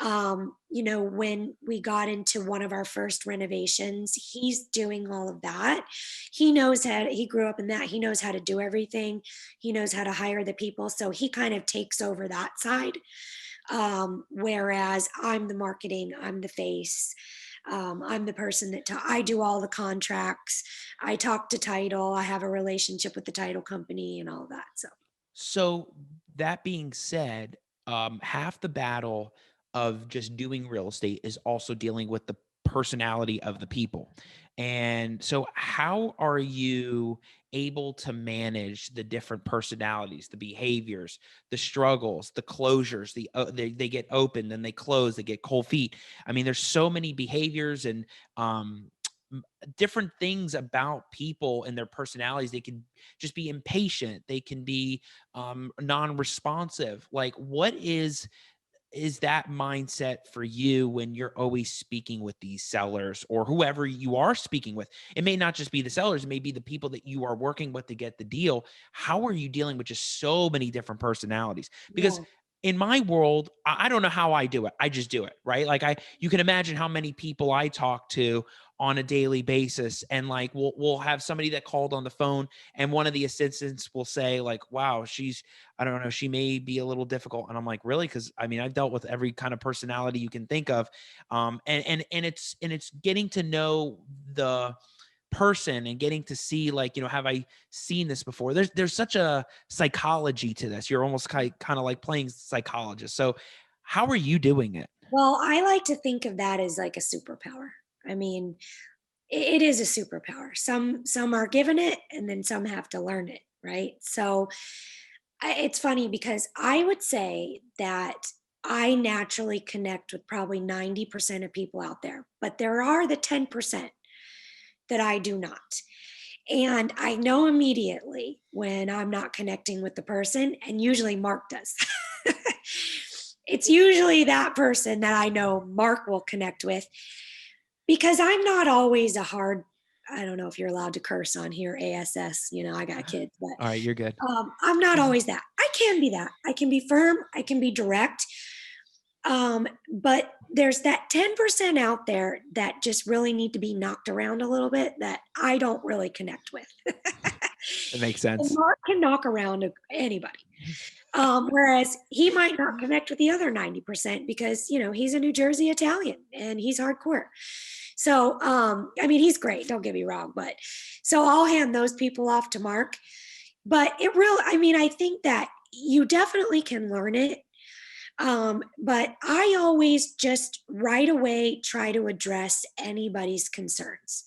when we got into one of our first renovations, he's doing all of that. He grew up in that. He knows how to do everything. He knows how to hire the people. So he kind of takes over that side. Whereas I'm the marketing, I'm the face. I'm the person I do all the contracts. I talk to title. I have a relationship with the title company and all that. So
So that being said, half the battle of just doing real estate is also dealing with the personality of the people. And so, how are you able to manage the different personalities, the behaviors, the struggles, the closures? They get open, then they close, they get cold feet. I mean, there's so many behaviors and different things about people and their personalities. They can just be impatient. They can be non-responsive. Like, what is that mindset for you when you're always speaking with these sellers or whoever you are speaking with? It may not just be the sellers, it may be the people that you are working with to get the deal. How are you dealing with just so many different personalities? Because
yeah.
in my world, I don't know how I do it. I just do it, right? Like, you can imagine how many people I talk to on a daily basis. And like, we'll have somebody that called on the phone, and one of the assistants will say like, wow, I don't know, she may be a little difficult. And I'm like, really? Cause I mean, I've dealt with every kind of personality you can think of. And it's getting to know the person and getting to see like, have I seen this before? There's such a psychology to this. You're almost kind of like playing psychologist. So how are you doing it?
Well, I like to think of that as like a superpower. I mean, it is a superpower. Some are given it, and then some have to learn it, right? So it's funny because I would say that I naturally connect with probably 90% of people out there, but there are the 10% that I do not. And I know immediately when I'm not connecting with the person, and usually Mark does. It's usually that person that I know Mark will connect with, because I'm not always a hard, I don't know if you're allowed to curse on here, ASS, I got kids, but
All right, you're good.
I'm not always that. I can be that. I can be firm, I can be direct. But there's that 10% out there that just really need to be knocked around a little bit that I don't really connect with.
It makes
And
sense.
Mark can knock around anybody. Whereas he might not connect with the other 90% because, he's a New Jersey Italian and he's hardcore. So, I mean, he's great. Don't get me wrong. But so I'll hand those people off to Mark. But I mean, I think that you definitely can learn it. But I always just right away try to address anybody's concerns.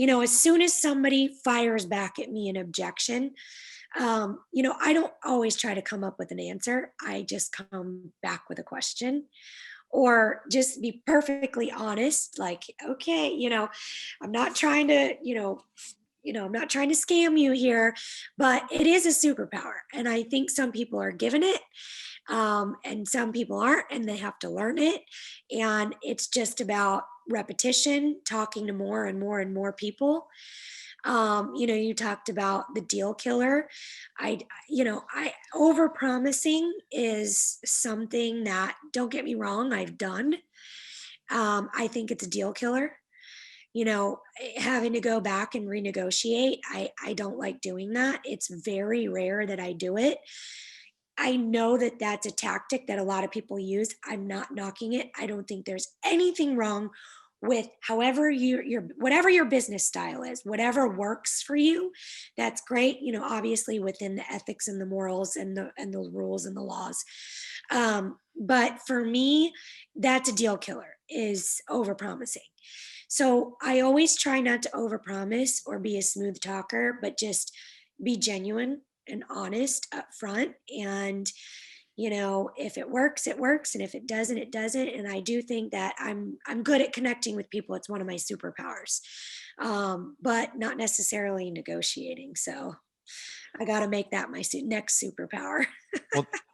As soon as somebody fires back at me an objection, I don't always try to come up with an answer. I just come back with a question, or just be perfectly honest. Like, okay, I'm not trying to, I'm not trying to scam you here, but it is a superpower. And I think some people are given it, and some people aren't, and they have to learn it. And it's just about repetition, talking to more and more and more people. You talked about the deal killer. I over promising is something that, don't get me wrong, I've done. I think it's a deal killer. Having to go back and renegotiate, I don't like doing that. It's very rare that I do it. I know that that's a tactic that a lot of people use. I'm not knocking it. I don't think there's anything wrong with however whatever your business style is, whatever works for you. That's great. Obviously within the ethics and the morals and the rules and the laws. But for me, that's a deal killer, is overpromising. So I always try not to overpromise or be a smooth talker, but just be genuine and honest up front. And if it works, it works, and if it doesn't, it doesn't. And I do think that I'm good at connecting with people. It's one of my superpowers, but not necessarily negotiating. So I got to make that my next superpower.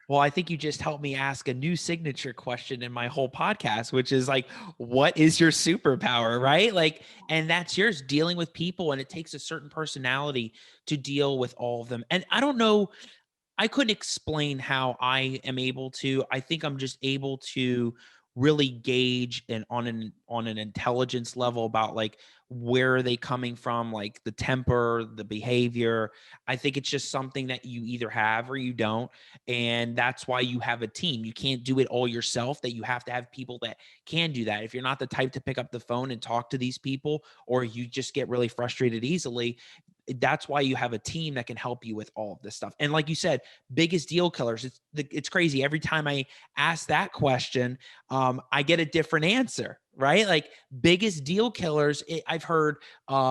Well, I think you just helped me ask a new signature question in my whole podcast, which is like, what is your superpower, right? Like, and that's yours, dealing with people, and it takes a certain personality to deal with all of them. And I don't know, I couldn't explain how I am able to. I think I'm just able to really gauge and on an intelligence level about like, where are they coming from, like the temper, the behavior. I think it's just something that you either have or you don't, and that's why you have a team. You can't do it all yourself, that you have to have people that can do that. If you're not the type to pick up the phone and talk to these people, or you just get really frustrated easily, that's why you have a team that can help you with all of this stuff. And like you said, biggest deal killers, it's crazy. Every time I ask that question, I get a different answer, right? Like, biggest deal killers, I've heard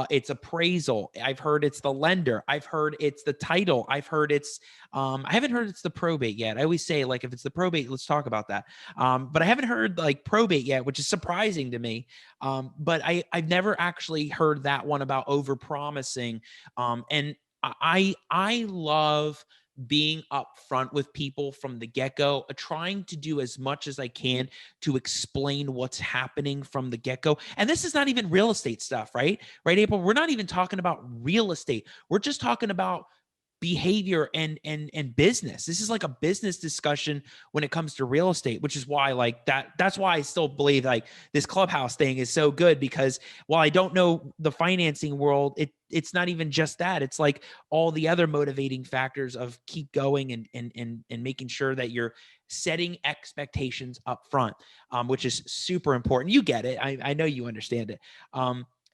it's appraisal. I've heard it's the lender. I've heard it's the title. I've heard it's, I haven't heard it's the probate yet. I always say, like, if it's the probate, let's talk about that. But I haven't heard like probate yet, which is surprising to me. But I've never actually heard that one about over promising. And I love being upfront with people from the get-go, trying to do as much as I can to explain what's happening from the get-go. And this is not even real estate stuff, right? Right, April? We're not even talking about real estate. We're just talking about behavior and business. This is like a business discussion when it comes to real estate, which is why like that's why I still believe like this Clubhouse thing is so good, because while I don't know the financing world, it's not even just that. It's like all the other motivating factors of keep going and making sure that you're setting expectations up front, which is super important. You get it. I know you understand it.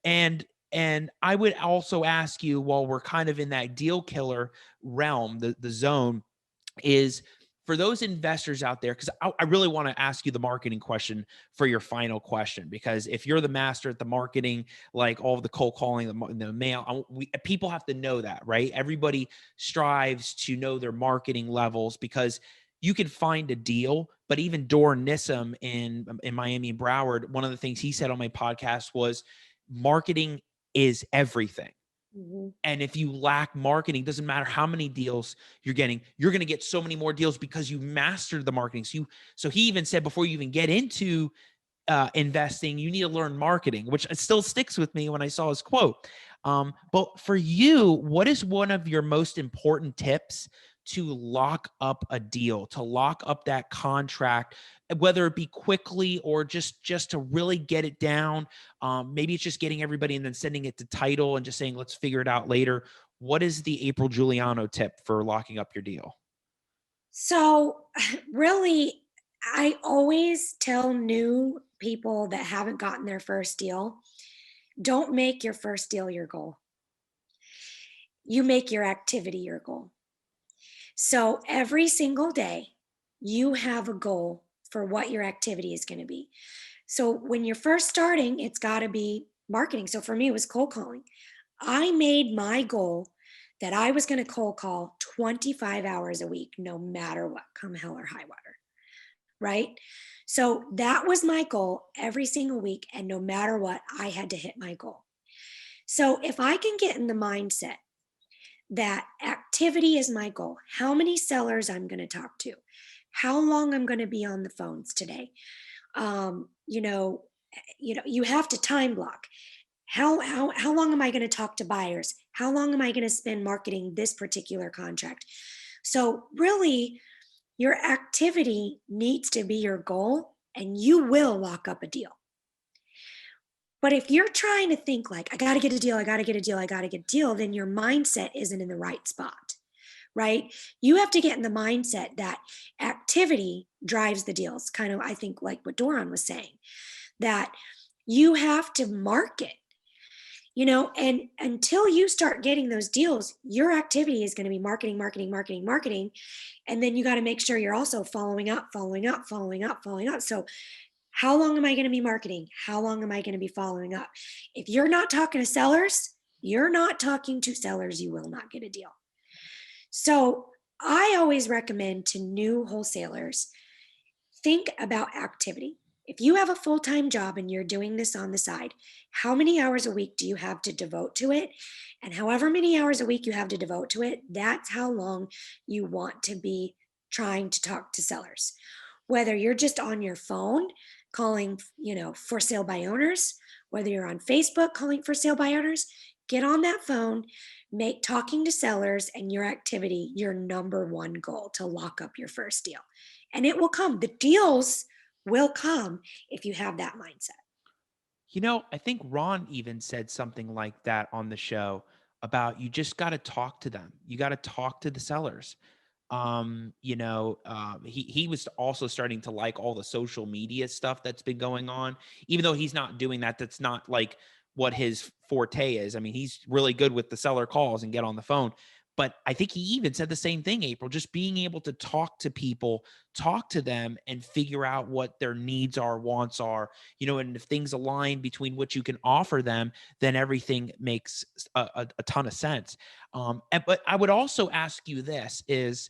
And and I would also ask you, while we're kind of in that deal killer realm, the zone, is for those investors out there, because I really want to ask you the marketing question for your final question, because if you're the master at the marketing, like all of the cold calling, the mail, people have to know that, right? Everybody strives to know their marketing levels, because you can find a deal, but even Doran Nissim in Miami and Broward, one of the things he said on my podcast was marketing is everything.
Mhm.
And if you lack marketing, doesn't matter how many deals you're getting, you're going to get so many more deals because you mastered the marketing. So he even said before you even get into investing, you need to learn marketing, which still sticks with me when I saw his quote. But for you, what is one of your most important tips to lock up a deal, to lock up that contract, whether it be quickly or just to really get it down? Maybe it's just getting everybody and then sending it to title and just saying, let's figure it out later. What is the April Juliano tip for locking up your deal?
So, really, I always tell new people that haven't gotten their first deal, don't make your first deal your goal. You make your activity your goal. So, every single day, you have a goal for what your activity is going to be. So, when you're first starting, it's got to be marketing. So, for me, it was cold calling. I made my goal that I was going to cold call 25 hours a week, no matter what, come hell or high water. Right? So that was my goal every single week. And no matter what, I had to hit my goal. So if I can get in the mindset that activity is my goal, how many sellers I'm going to talk to, how long I'm going to be on the phones today, um, you know, you have to time block. How long am I going to talk to buyers? How long am I going to spend marketing this particular contract? So really, your activity needs to be your goal, and you will lock up a deal. But if you're trying to think like, I got to get a deal, I got to get a deal, I got to get a deal, then your mindset isn't in the right spot, right? You have to get in the mindset that activity drives the deals, kind of, I think, like what Doran was saying, that you have to market. And until you start getting those deals, your activity is going to be marketing, marketing, marketing, marketing. And then you got to make sure you're also following up, following up, following up, following up. So, how long am I going to be marketing? How long am I going to be following up? If you're not talking to sellers, you're not talking to sellers, you will not get a deal. So, I always recommend to new wholesalers, think about activity. If you have a full time job and you're doing this on the side, how many hours a week do you have to devote to it? And however many hours a week you have to devote to it, that's how long you want to be trying to talk to sellers. Whether you're just on your phone calling, for sale by owners, whether you're on Facebook calling for sale by owners, get on that phone, make talking to sellers and your activity your number one goal to lock up your first deal. And it will come. The deals will come if you have that mindset.
I think Ron even said something like that on the show about you just got to talk to them. You got to talk to the sellers. He was also starting to like all the social media stuff that's been going on, even though he's not doing that. That's not like what his forte is. I mean, he's really good with the seller calls and get on the phone. But I think he even said the same thing, April, just being able to talk to people, talk to them and figure out what their needs are, wants are, and if things align between what you can offer them, then everything makes a ton of sense. But I would also ask you this is,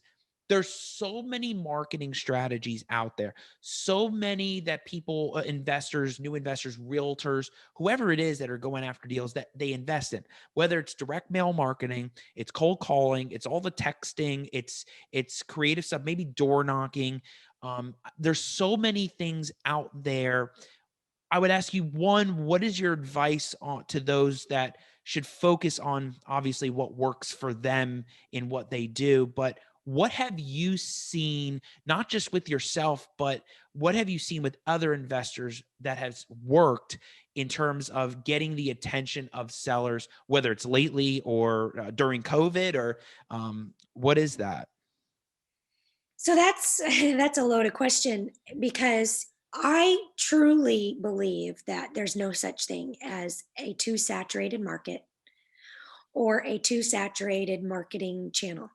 there's so many marketing strategies out there, so many that people, investors, new investors, realtors, whoever it is that are going after deals that they invest in, whether it's direct mail marketing, it's cold calling, it's all the texting, it's creative stuff, maybe door knocking. There's so many things out there. I would ask you, one, what is your advice to those that should focus on obviously what works for them in what they do. But what have you seen, not just with yourself, but what have you seen with other investors that has worked in terms of getting the attention of sellers, whether it's lately or during COVID, or what is that?
So that's that's a loaded question because I truly believe that there's no such thing as a too saturated market or a too saturated marketing channel.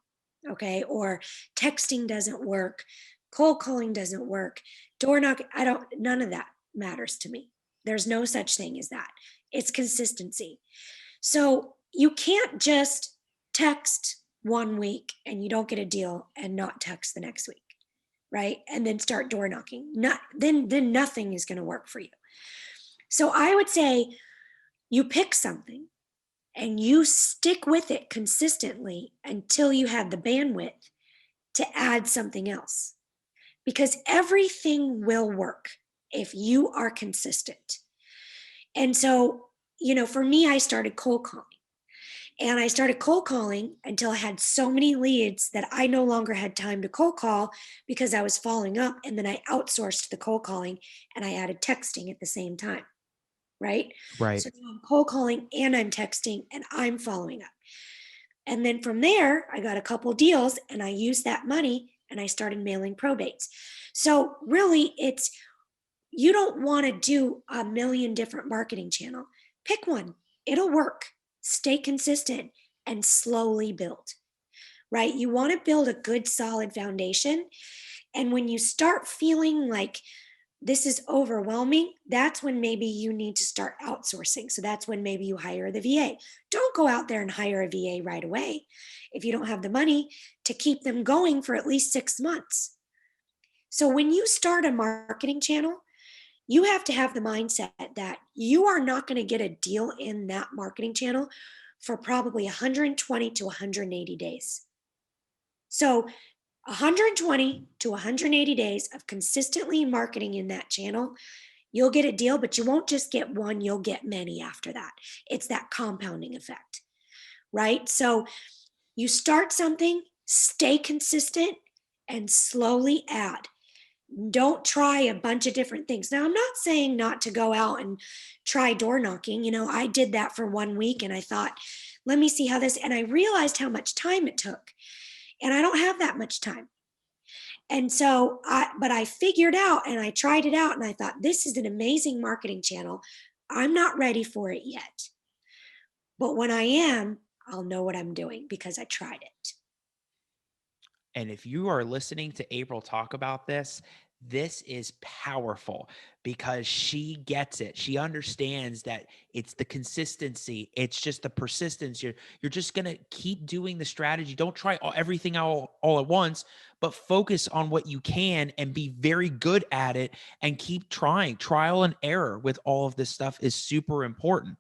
Okay. Or texting doesn't work, cold calling doesn't work, door knocking. None of that matters to me. There's no such thing as that. It's consistency. So you can't just text one week and you don't get a deal and not text the next week, right? And then start door knocking. Not then nothing is going to work for you. So I would say you pick something and you stick with it consistently until you have the bandwidth to add something else. Because everything will work if you are consistent. And so, for me, I started cold calling. And I started cold calling until I had so many leads that I no longer had time to cold call because I was following up. And then I outsourced the cold calling and I added texting at the same time. Right.
Right.
So now I'm cold calling and I'm texting and I'm following up. And then from there, I got a couple deals and I used that money and I started mailing probates. So really, you don't want to do a million different marketing channel. Pick one. It'll work. Stay consistent and slowly build, right? You want to build a good solid foundation. And when you start feeling like this is overwhelming, that's when maybe you need to start outsourcing. So that's when maybe you hire the VA. Don't go out there and hire a VA right away if you don't have the money to keep them going for at least 6 months. So when you start a marketing channel, you have to have the mindset that you are not going to get a deal in that marketing channel for probably 120 to 180 days. So 120 to 180 days of consistently marketing in that channel, you'll get a deal, but you won't just get one, you'll get many after that. It's that compounding effect, right? So you start something, stay consistent, and slowly add. Don't try a bunch of different things. Now, I'm not saying not to go out and try door knocking. I did that for 1 week and I thought, let me see how this, and I realized how much time it took. And I don't have that much time. And so, but I figured out and I tried it out and I thought, this is an amazing marketing channel. I'm not ready for it yet. But when I am, I'll know what I'm doing because I tried it.
And if you are listening to April talk about this, this is powerful because she gets it. She understands that it's the consistency, it's just the persistence. You're just gonna keep doing the strategy. Don't try everything all at once, but focus on what you can and be very good at it and keep trying. Trial and error with all of this stuff is super important.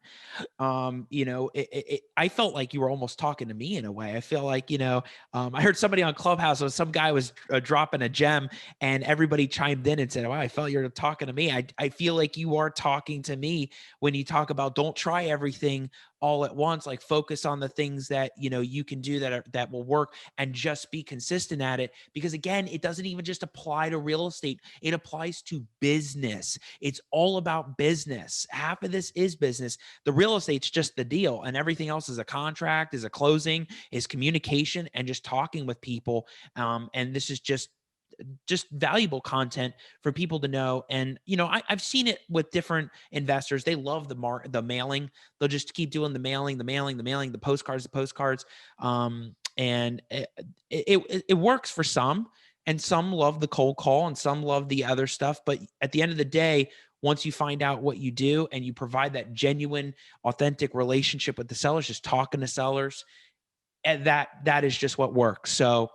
I felt like you were almost talking to me in a way. I feel like, I heard somebody on Clubhouse, or some guy was dropping a gem and everybody chimed in and said, wow, I felt you're talking to me. I feel like you are talking to me when you talk about don't try everything all at once, like focus on the things that, you can do that will work and just be consistent at it. Because again, it doesn't even just apply to real estate. It applies to business. It's all about business. Half of this is business. The real estate's just the deal, and everything else is a contract, is a closing, is communication, and just talking with people. And this is just valuable content for people to know. And I've seen it with different investors. They love the mailing. They'll just keep doing the postcards. And it works for some, and some love the cold call, and some love the other stuff. But at the end of the day, once you find out what you do and you provide that genuine, authentic relationship with the sellers, just talking to sellers, and that is just what works. So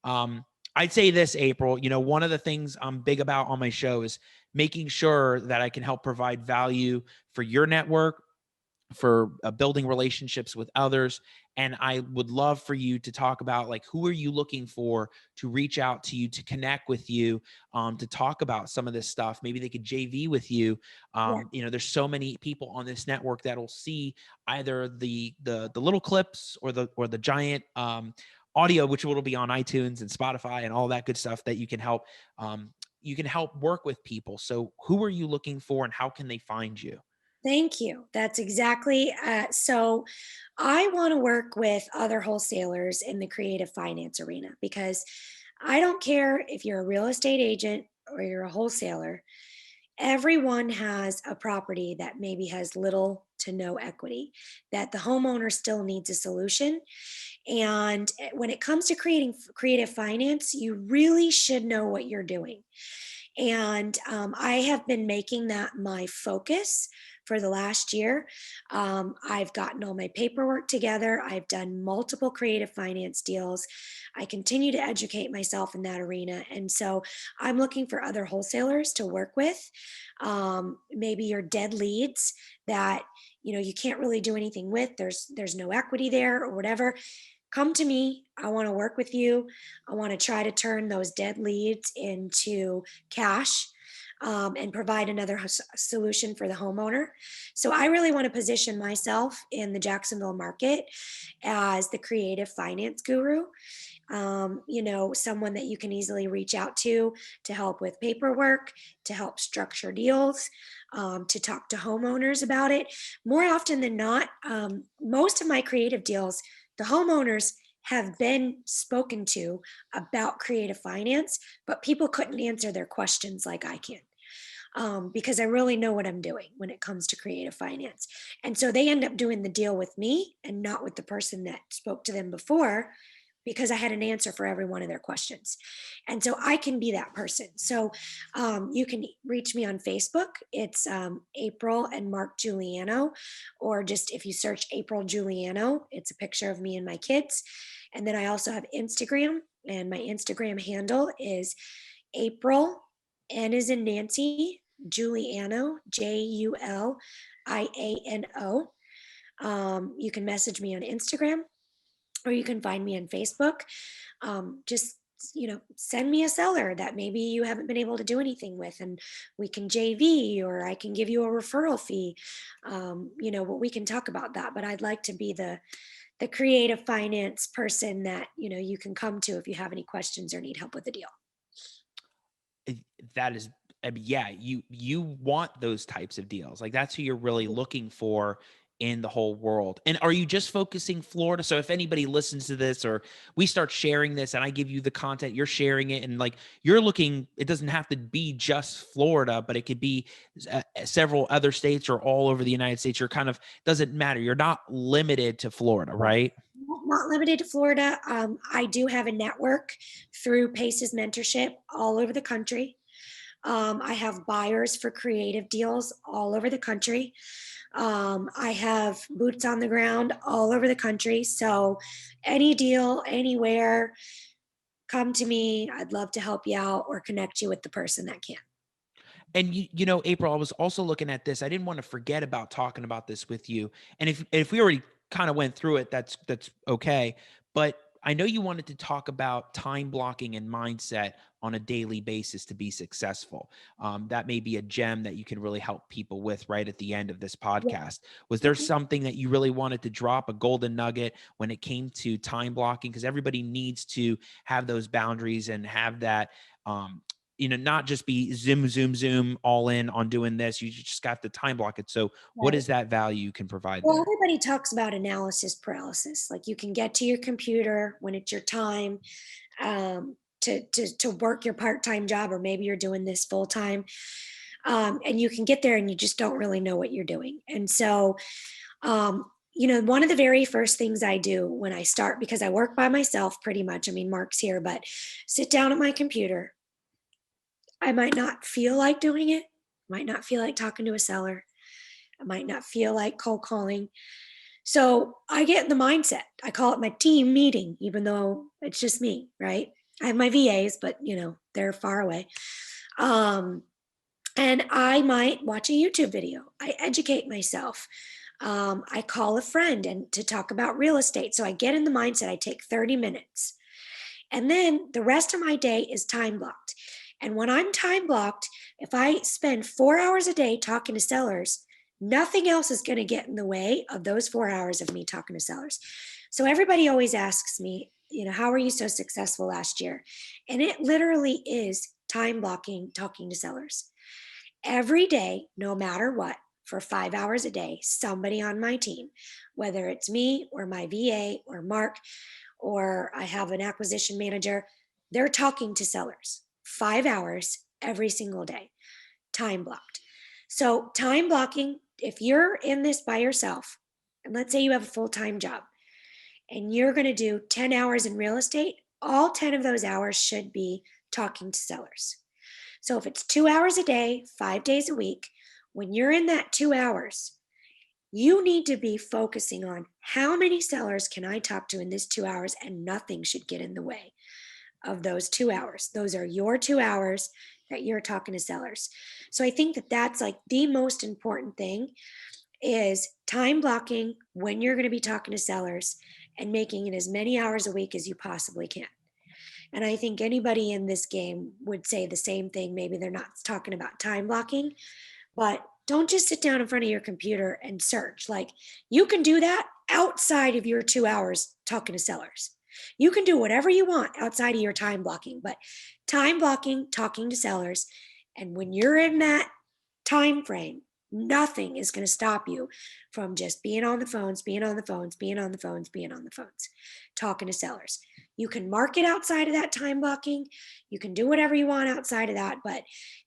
I'd say this, April, one of the things I'm big about on my show is making sure that I can help provide value for your network, for building relationships with others, And I would love for you to talk about, like, who are you looking for to reach out to you, to connect with you, to talk about some of this stuff. Maybe they could JV with you.
Yeah.
There's so many people on this network that'll see either the little clips or the giant audio, which will be on iTunes and Spotify and all that good stuff that you can help work with people. So who are you looking for and how can they find you?
Thank you. That's exactly. So I want to work with other wholesalers in the creative finance arena because I don't care if you're a real estate agent or you're a wholesaler. Everyone has a property that maybe has little to no equity, that the homeowner still needs a solution. And when it comes to creating creative finance, you really should know what you're doing. And I have been making that my focus for the last year. I've gotten all my paperwork together. I've done multiple creative finance deals. I continue to educate myself in that arena. And so I'm looking for other wholesalers to work with. Maybe your dead leads that you can't really do anything with. There's no equity there or whatever. Come to me. I want to work with you. I want to try to turn those dead leads into cash, and provide another solution for the homeowner. So I really want to position myself in the Jacksonville market as the creative finance guru. Someone that you can easily reach out to help with paperwork, to help structure deals, to talk to homeowners about it. More often than not, most of my creative deals, the homeowners have been spoken to about creative finance, but people couldn't answer their questions like I can. Because I really know what I'm doing when it comes to creative finance. And so they end up doing the deal with me and not with the person that spoke to them before, because I had an answer for every one of their questions. And so I can be that person. So you can reach me on Facebook. It's April and Mark Juliano, or just if you search April Juliano, it's a picture of me and my kids. And then I also have Instagram, and my Instagram handle is April, N is in Nancy, Juliano, Juliano. You can message me on Instagram, or you can find me on Facebook. Just send me a seller that maybe you haven't been able to do anything with, and we can JV, or I can give you a referral fee. But we can talk about that. But I'd like to be the creative finance person that you can come to if you have any questions or need help with a deal.
it- that is, I mean, yeah, you want those types of deals. Like, that's who you're really looking for in the whole world. And are you just focusing Florida? So if anybody listens to this, or we start sharing this and I give you the content, you're sharing it, and like, you're looking, it doesn't have to be just Florida, but it could be several other states or all over the United States. You're kind of, doesn't matter. You're not limited to Florida, right?
Not limited to Florida. I do have a network through Pace's mentorship all over the country. I have buyers for creative deals all over the country. I have boots on the ground all over the country. So, any deal, anywhere, come to me. I'd love to help you out or connect you with the person that can.
And April, I was also looking at this. I didn't want to forget about talking about this with you. And if we already kind of went through it, that's okay. But I know you wanted to talk about time blocking and mindset on a daily basis to be successful. That may be a gem that you can really help people with right at the end of this
Yeah.
podcast. Was there something that you really wanted to drop, a golden nugget, when it came to time blocking? Because everybody needs to have those boundaries and have that, not just be zoom, zoom, zoom, all in on doing this. You just got to time block it. So what
Right.
is that value you can provide
Well,
there?
everybody talks about analysis paralysis. Like, you can get to your computer when it's your time, to work your part-time job, or maybe you're doing this full-time, and you can get there and you just don't really know what you're doing. And so, one of the very first things I do when I start, because I work by myself pretty much. I mean, Mark's here, but sit down at my computer. I might not feel like doing it, might not feel like talking to a seller, I might not feel like cold calling. So I get in the mindset. I call it my team meeting, even though it's just me, right? I have my VAs, but they're far away. Um, and I might watch a YouTube video. I educate myself. I call a friend and to talk about real estate. So I get in the mindset, I take 30 minutes. And then the rest of my day is time blocked. And when I'm time blocked, if I spend 4 hours a day talking to sellers, nothing else is going to get in the way of those 4 hours of me talking to sellers. So everybody always asks me, how are you so successful last year? And it literally is time blocking, talking to sellers. Every day, no matter what, for 5 hours a day, somebody on my team, whether it's me or my VA or Mark, or I have an acquisition manager, they're talking to sellers 5 hours every single day, time blocked. So, time blocking, if you're in this by yourself, and let's say you have a full time job and you're going to do 10 hours in real estate, all 10 of those hours should be talking to sellers. So, if it's 2 hours a day, 5 days a week, when you're in that 2 hours, you need to be focusing on how many sellers can I talk to in this 2 hours, and nothing should get in the way of those 2 hours. Those are your 2 hours that you're talking to sellers. So I think that that's like the most important thing is time blocking when you're going to be talking to sellers and making it as many hours a week as you possibly can. And I think anybody in this game would say the same thing. Maybe they're not talking about time blocking, but don't just sit down in front of your computer and search. Like, you can do that outside of your 2 hours talking to sellers. You can do whatever you want outside of your time blocking, but time blocking, talking to sellers. And when you're in that time frame, nothing is going to stop you from just being on the phones, being on the phones, being on the phones, being on the phones, talking to sellers. You can market outside of that time blocking. You can do whatever you want outside of that, but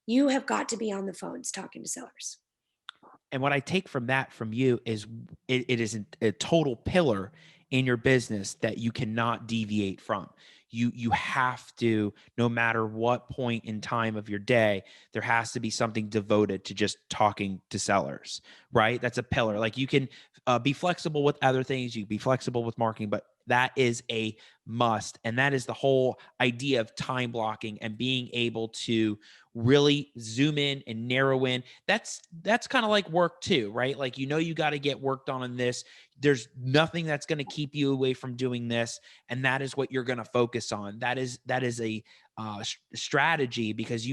you have got to be on the phones talking to sellers.
And what I take from that from you is it is a total pillar in your business that you cannot deviate from. You have to, no matter what point in time of your day, there has to be something devoted to just talking to sellers, right? That's a pillar. Like, you can be flexible with other things, you can be flexible with marketing, but that is a must. And that is the whole idea of time blocking and being able to really zoom in and narrow in. That's kind of like work too, right? Like, you got to get work done on this. There's nothing that's going to keep you away from doing this, and that is what you're going to focus on. That is a strategy, because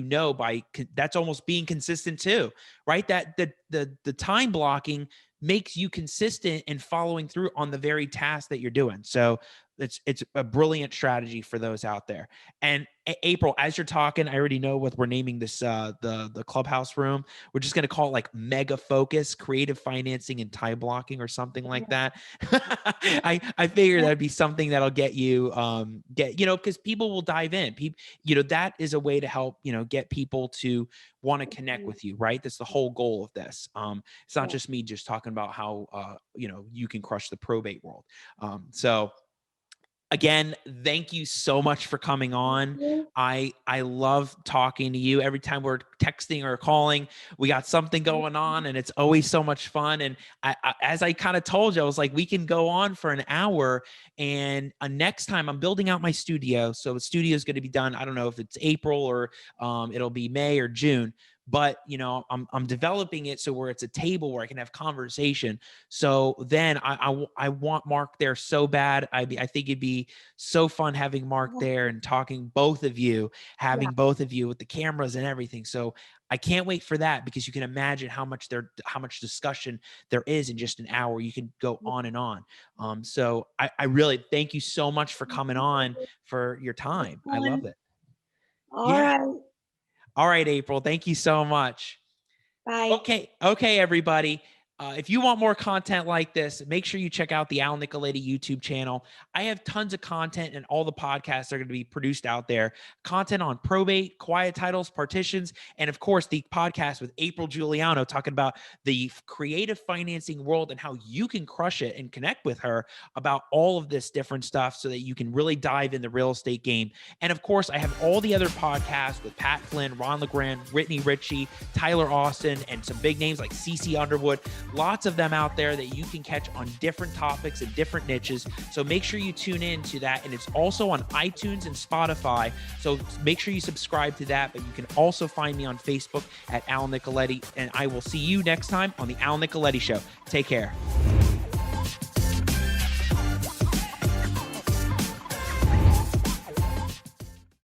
that's almost being consistent too, right? That the time blocking makes you consistent in following through on the very task that you're doing. So it's a brilliant strategy for those out there. And April, as you're talking, I already know what we're naming this, the clubhouse room. We're just going to call it like Mega Focus, Creative Financing and Time Blocking, or something like that. I figure that'd be something that'll get you, because people will dive in. People, that is a way to help, get people to want to connect with you, right? That's the whole goal of this. It's not just me just talking about how, you can crush the probate world. So again, thank you so much for coming on. I love talking to you. Every time we're texting or calling, we got something going on, and it's always so much fun. And as I kind of told you, I was like, we can go on for an hour. And next time, I'm building out my studio. So the studio is going to be done. I don't know if it's April or it'll be May or June. But I'm developing it so where it's a table where I can have conversation. So then I want Mark there so bad. I think it'd be so fun having Mark there and talking both of you, having both of you with the cameras and everything. So I can't wait for that, because you can imagine how much discussion there is in just an hour. You can go on and on. So I really thank you so much for coming on, for your time. I love it.
All right.
All right, April. Thank you so much.
Bye.
Okay, everybody. If you want more content like this, make sure you check out the Al Nicoletti YouTube channel. I have tons of content, and all the podcasts are going to be produced out there. Content on probate, quiet titles, partitions, and of course, the podcast with April Juliano talking about the creative financing world and how you can crush it, and connect with her about all of this different stuff so that you can really dive in the real estate game. And of course, I have all the other podcasts with Pat Flynn, Ron LeGrand, Whitney Ritchie, Tyler Austin, and some big names like CeCe Underwood. lots of them out there that you can catch on different topics and different niches. So make sure you tune in to that. And it's also on iTunes and Spotify. So make sure you subscribe to that. But you can also find me on Facebook at Al Nicoletti. And I will see you next time on the Al Nicoletti Show. Take care.